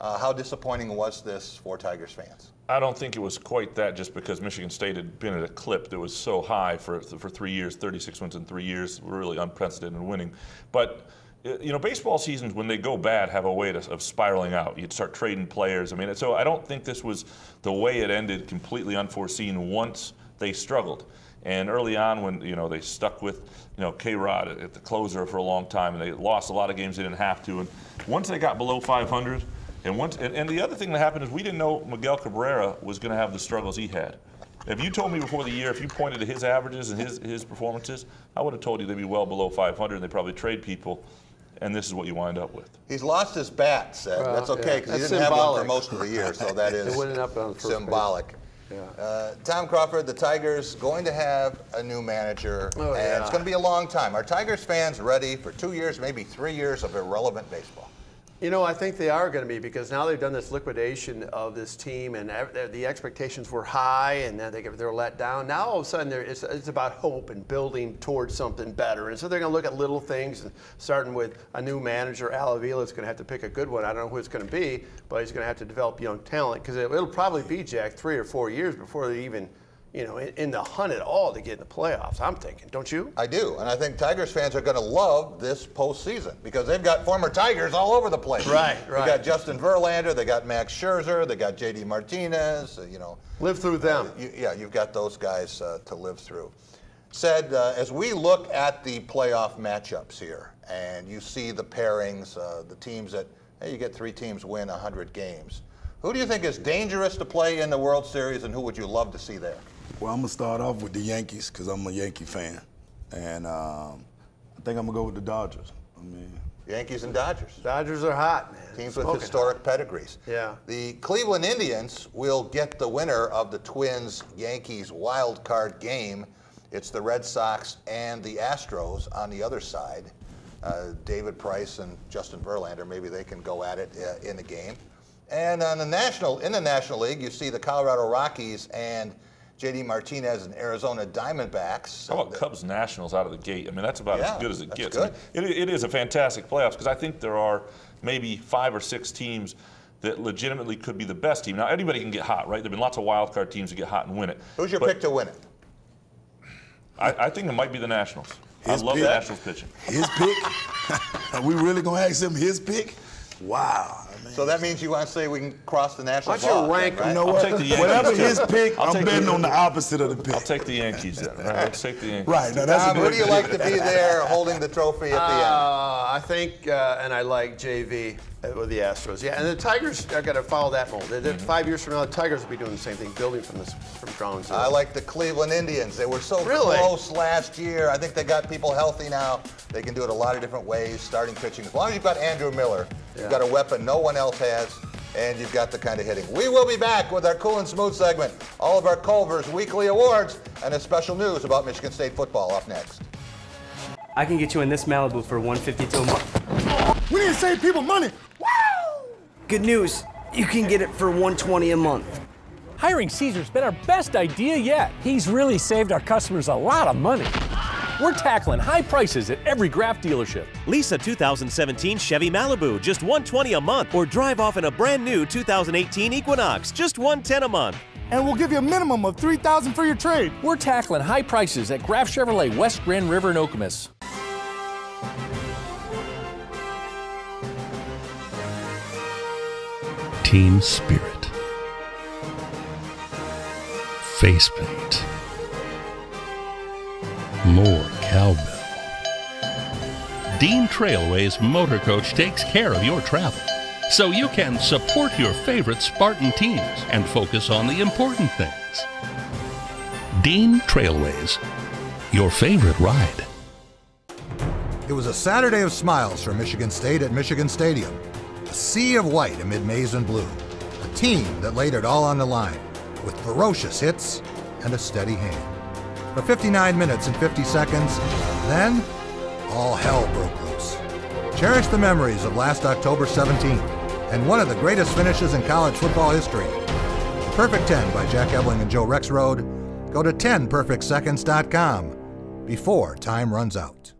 [SPEAKER 5] How disappointing was this for Tigers fans?
[SPEAKER 10] I don't think it was quite that, just because Michigan State had been at a clip that was so high for 3 years, 36 wins in 3 years, really unprecedented in winning. But you know, baseball seasons, when they go bad, have a way of spiraling out. You'd start trading players. I mean, so I don't think this was the way it ended, completely unforeseen once they struggled. And early on, when they stuck with K-Rod at the closer for a long time, and they lost a lot of games they didn't have to. And once they got below 500, and the other thing that happened is we didn't know Miguel Cabrera was going to have the struggles he had. If you told me before the year, if you pointed to his averages and his performances, I would have told you they'd be well below 500, and they probably trade people. And this is what you wind up with. He's lost his bat, Seth. That's okay, because he didn't have one for most of the year, so that is symbolic.
[SPEAKER 5] Tom Crawford, the Tigers going to have a new manager, and it's going to be a long time. Are Tigers fans ready for 2 years, maybe 3 years of irrelevant baseball?
[SPEAKER 8] You know, I think they are going to be, because now they've done this liquidation of this team, and the expectations were high, and then they're let down. Now all of a sudden it's about hope and building towards something better. And so they're going to look at little things, and starting with a new manager. Al Avila is going to have to pick a good one. I don't know who it's going to be, but he's going to have to develop young talent, because it'll probably be, Jack, 3 or 4 years before they even, you know, in the hunt at all to get in the playoffs, I'm thinking. Don't you?
[SPEAKER 5] I do, and I think Tigers fans are going to love this postseason, because they've got former Tigers all over the place.
[SPEAKER 8] Right.
[SPEAKER 5] They got Justin Verlander, they got Max Scherzer, they got J.D. Martinez, you know.
[SPEAKER 8] Live through them.
[SPEAKER 5] You've got those guys to live through. Said, as we look at the playoff matchups here, and you see the pairings, the teams that, hey, you get 3 teams win 100 games. Who do you think is dangerous to play in the World Series, and who would you love to see there?
[SPEAKER 9] Well, I'm going to start off with the Yankees because I'm a Yankee fan. And I think I'm going to go with the Dodgers.
[SPEAKER 5] Yankees and Dodgers.
[SPEAKER 8] Dodgers are hot, man.
[SPEAKER 5] Teams with historic pedigrees.
[SPEAKER 8] Yeah.
[SPEAKER 5] The Cleveland Indians will get the winner of the Twins-Yankees wild card game. It's the Red Sox and the Astros on the other side. David Price and Justin Verlander, maybe they can go at it in the game. And in the National League, you see the Colorado Rockies and J.D. Martinez and Arizona Diamondbacks.
[SPEAKER 10] How about Cubs Nationals out of the gate? I mean, that's about as good as it gets.
[SPEAKER 5] Good.
[SPEAKER 10] I mean, it is a fantastic playoffs, because I think there are maybe 5 or 6 teams that legitimately could be the best team. Now, anybody can get hot, right? There have been lots of wild card teams that get hot and win it.
[SPEAKER 5] Who's your pick to win it?
[SPEAKER 10] I think it might be the Nationals. I love the Nationals pitching.
[SPEAKER 9] His pick? Are we really going to ask him his pick? Wow.
[SPEAKER 5] So that means you want to say we can cross the Nationals?
[SPEAKER 9] Why don't you rank them? You know what? Whatever his pick, I'm betting on the opposite of the pick.
[SPEAKER 10] I'll take the Yankees then. Right? Let's take the Yankees.
[SPEAKER 9] Right. Now that's
[SPEAKER 5] Who do you like to be there holding the trophy at the end?
[SPEAKER 8] I think, and I like JV with the Astros. Yeah, and the Tigers are going to follow that mold. 5 years from now, the Tigers will be doing the same thing, building from ground zero.
[SPEAKER 5] I like the Cleveland Indians. They were so close last year. I think they got people healthy now. They can do it a lot of different ways, starting pitching. As long as you've got Andrew Miller, you've got a weapon no one else has, and you've got the kind of hitting. We will be back with our Cool and Smooth segment, all of our Culver's weekly awards, and a special news about Michigan State football up next.
[SPEAKER 7] I can get you in this Malibu for $152 a month.
[SPEAKER 9] We need to save people money.
[SPEAKER 7] Good news, you can get it for $120 a month.
[SPEAKER 3] Hiring Caesar's been our best idea yet. He's really saved our customers a lot of money. We're tackling high prices at every Graf dealership.
[SPEAKER 11] Lease a 2017 Chevy Malibu, just $120 a month, or drive off in a brand new 2018 Equinox, just $110 a month.
[SPEAKER 12] And we'll give you a minimum of $3,000 for your trade.
[SPEAKER 3] We're tackling high prices at Graf Chevrolet, West Grand River and Okemos.
[SPEAKER 23] Team spirit, face paint, more cowbell. Dean Trailways Motor Coach takes care of your travel, so you can support your favorite Spartan teams and focus on the important things. Dean Trailways, your favorite ride.
[SPEAKER 20] It was a Saturday of smiles for Michigan State at Michigan Stadium. A sea of white amid maize and blue. A team that laid it all on the line with ferocious hits and a steady hand. For 59 minutes and 50 seconds, then all hell broke loose. Cherish the memories of last October 17th and one of the greatest finishes in college football history. Perfect 10 by Jack Ebling and Joe Rexrode. Go to 10perfectseconds.com before time runs out.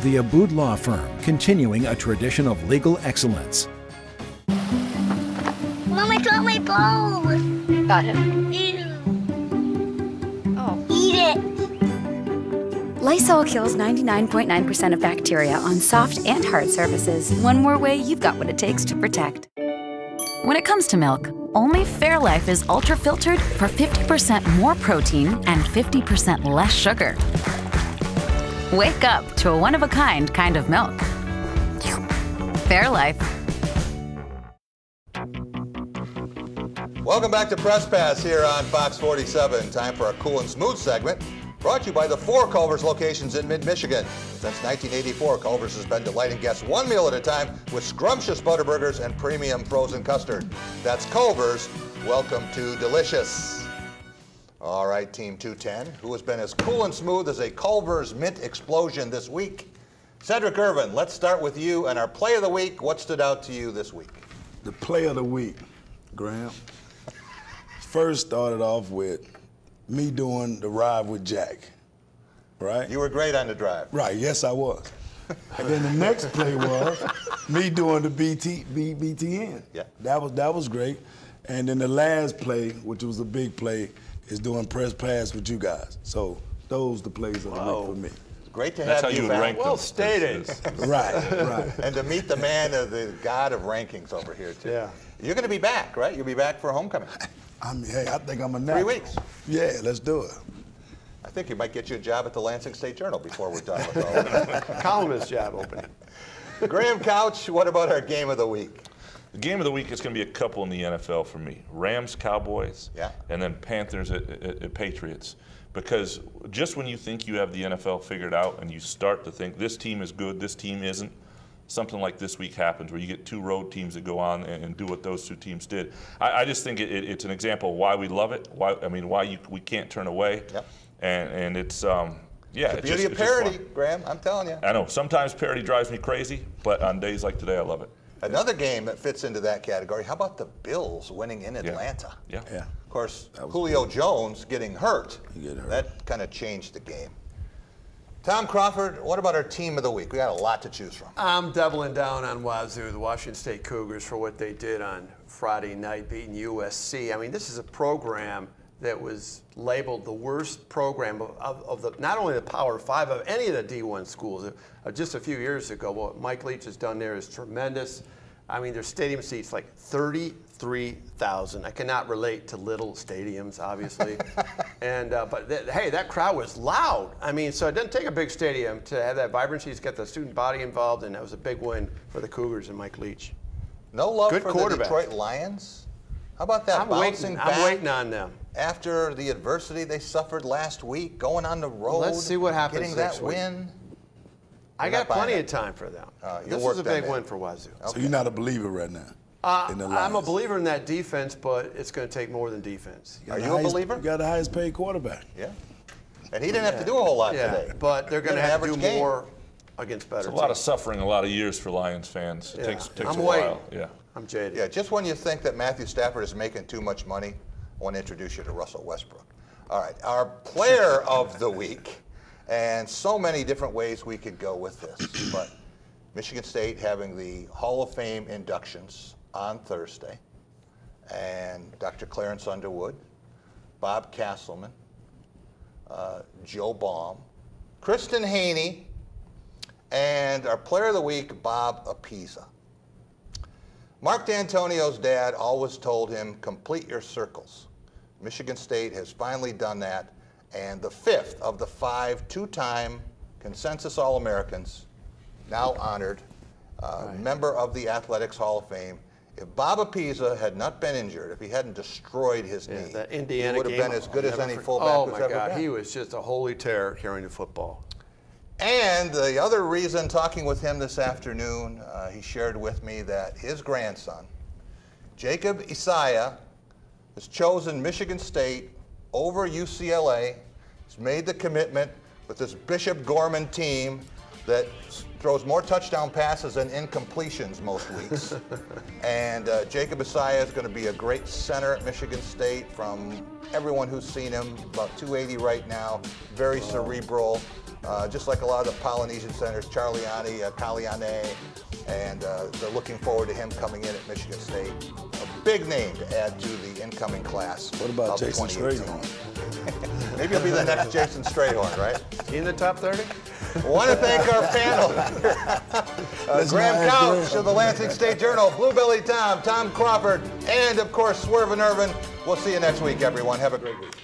[SPEAKER 24] The Abood Law Firm, continuing a tradition of legal excellence.
[SPEAKER 25] Mom, I dropped my bowl.
[SPEAKER 16] Got him.
[SPEAKER 25] Ew. Oh. Eat it.
[SPEAKER 26] Lysol kills 99.9% of bacteria on soft and hard surfaces. One more way you've got what it takes to protect. When it comes to milk, only Fairlife is ultra-filtered for 50% more protein and 50% less sugar. Wake up to a one-of-a-kind of milk. Fairlife.
[SPEAKER 5] Welcome back to Press Pass here on Fox 47. Time for our Cool and Smooth segment, brought to you by the 4 Culver's locations in mid-Michigan. Since 1984, Culver's has been delighting guests one meal at a time with scrumptious Butterburgers and premium frozen custard. That's Culver's. Welcome to Delicious. All right, Team 210, who has been as cool and smooth as a Culver's mint explosion this week. Cedric Irvin, let's start with you and our play of the week. What stood out to you this week?
[SPEAKER 9] The play of the week, Graham, first started off with me doing the ride with Jack, right?
[SPEAKER 5] You were great on the drive.
[SPEAKER 9] Right, yes I was. And then the next play was me doing the BTN.
[SPEAKER 5] Yeah.
[SPEAKER 9] That was great. And then the last play, which was a big play, is doing press pass with you guys. So those the plays of the week for me.
[SPEAKER 5] Great to
[SPEAKER 10] That's
[SPEAKER 5] have
[SPEAKER 10] how you
[SPEAKER 5] back.
[SPEAKER 10] rank them.
[SPEAKER 8] Well stated.
[SPEAKER 9] Right.
[SPEAKER 5] And to meet the man, the god of rankings over here, too.
[SPEAKER 8] Yeah.
[SPEAKER 5] You're going to be back, right? You'll be back for homecoming.
[SPEAKER 9] Hey, I think I'm a natural.
[SPEAKER 5] 3 weeks.
[SPEAKER 9] Yeah, let's do it.
[SPEAKER 5] I think you might get you a job at the Lansing State Journal before we're done with all of that.
[SPEAKER 8] Columnist job opening.
[SPEAKER 5] Graham Couch, what about our game of the week?
[SPEAKER 10] The game of the week is going to be a couple in the NFL for me. Rams, Cowboys, and then Panthers at Patriots. Because just when you think you have the NFL figured out and you start to think this team is good, this team isn't, something like this week happens where you get two road teams that go on and do what those two teams did. I just think it's an example of why we love it, why we can't turn away.
[SPEAKER 5] Yep.
[SPEAKER 10] And it's,
[SPEAKER 5] The beauty of parody, Graham, I'm telling you.
[SPEAKER 10] I know, sometimes parody drives me crazy, but on days like today, I love it.
[SPEAKER 5] Another game that fits into that category, how about the Bills winning in Atlanta?
[SPEAKER 10] Yeah.
[SPEAKER 5] Of course, Julio Jones getting hurt, that kind of changed the game. Tom Crawford, what about our team of the week? We got a lot to choose from.
[SPEAKER 8] I'm doubling down on Wazoo, the Washington State Cougars, for what they did on Friday night, beating USC. I mean, this is a program that was labeled the worst program of the, not only the Power 5, of any of the D1 schools. Just a few years ago, what Mike Leach has done there is tremendous. I mean, their stadium seats like 33,000. I cannot relate to little stadiums, obviously. But hey, that crowd was loud. I mean, so it doesn't take a big stadium to have that vibrancy. It's got the student body involved, and that was a big win for the Cougars and Mike Leach.
[SPEAKER 5] No love
[SPEAKER 8] Good
[SPEAKER 5] for
[SPEAKER 8] quarterback.
[SPEAKER 5] the Detroit Lions? How about that bouncing back?
[SPEAKER 8] I'm waiting on them.
[SPEAKER 5] After the adversity they suffered last week, going on the road,
[SPEAKER 8] Let's see what happens
[SPEAKER 5] getting
[SPEAKER 8] next
[SPEAKER 5] that
[SPEAKER 8] week.
[SPEAKER 5] win.
[SPEAKER 8] I got plenty of time for them. This is a big win for Wazoo.
[SPEAKER 9] So you're not a believer right now in the Lions?
[SPEAKER 8] I'm a believer in that defense, but it's going to take more than defense.
[SPEAKER 5] Are you a believer?
[SPEAKER 9] You got the highest paid quarterback.
[SPEAKER 5] Yeah. And he didn't have to do a whole lot today.
[SPEAKER 8] But they're going to have to do more against better
[SPEAKER 10] It's a
[SPEAKER 8] teams.
[SPEAKER 10] lot of suffering, a lot of years for Lions fans. It takes
[SPEAKER 8] I'm
[SPEAKER 10] a while.
[SPEAKER 8] waiting. I'm jaded.
[SPEAKER 5] Yeah, just when you think that Matthew Stafford is making too much money, I want to introduce you to Russell Westbrook. All right, our player of the week, and so many different ways we could go with this, but Michigan State having the Hall of Fame inductions on Thursday, and Dr. Clarence Underwood, Bob Castleman, Joe Baum, Kristen Haney, and our player of the week, Bob Apisa. Mark D'Antonio's dad always told him, complete your circles. Michigan State has finally done that, and the fifth of the 5 two-time consensus All-Americans, now honored, member of the Athletics Hall of Fame. If Bob Apisa had not been injured, if he hadn't destroyed his knee,
[SPEAKER 8] that Indiana
[SPEAKER 5] he would have
[SPEAKER 8] game,
[SPEAKER 5] been as good as any
[SPEAKER 8] Oh
[SPEAKER 5] fullback who's
[SPEAKER 8] my
[SPEAKER 5] ever
[SPEAKER 8] God,
[SPEAKER 5] been.
[SPEAKER 8] he was just a holy terror carrying the football.
[SPEAKER 5] And the other reason, talking with him this afternoon, he shared with me that his grandson, Jacob Isaiah, has chosen Michigan State over UCLA. He's made the commitment with this Bishop Gorman team that throws more touchdown passes than incompletions most weeks. And Jacob Isaiah is going to be a great center at Michigan State. From everyone who's seen him, about 280 right now, very cerebral. Just like a lot of the Polynesian centers, Charliani, Kaliane, and they're looking forward to him coming in at Michigan State. A big name to add to the incoming class.
[SPEAKER 9] What about Jason
[SPEAKER 5] 2018.
[SPEAKER 9] Strayhorn?
[SPEAKER 5] Maybe he'll be the next Jason Strayhorn, right?
[SPEAKER 8] In the top 30?
[SPEAKER 5] I want to thank our panel. Graham Couch of the Lansing State Journal, Bluebelly Tom, Tom Crawford, and of course Swerve and Irvin. We'll see you next week, everyone. Have a great week.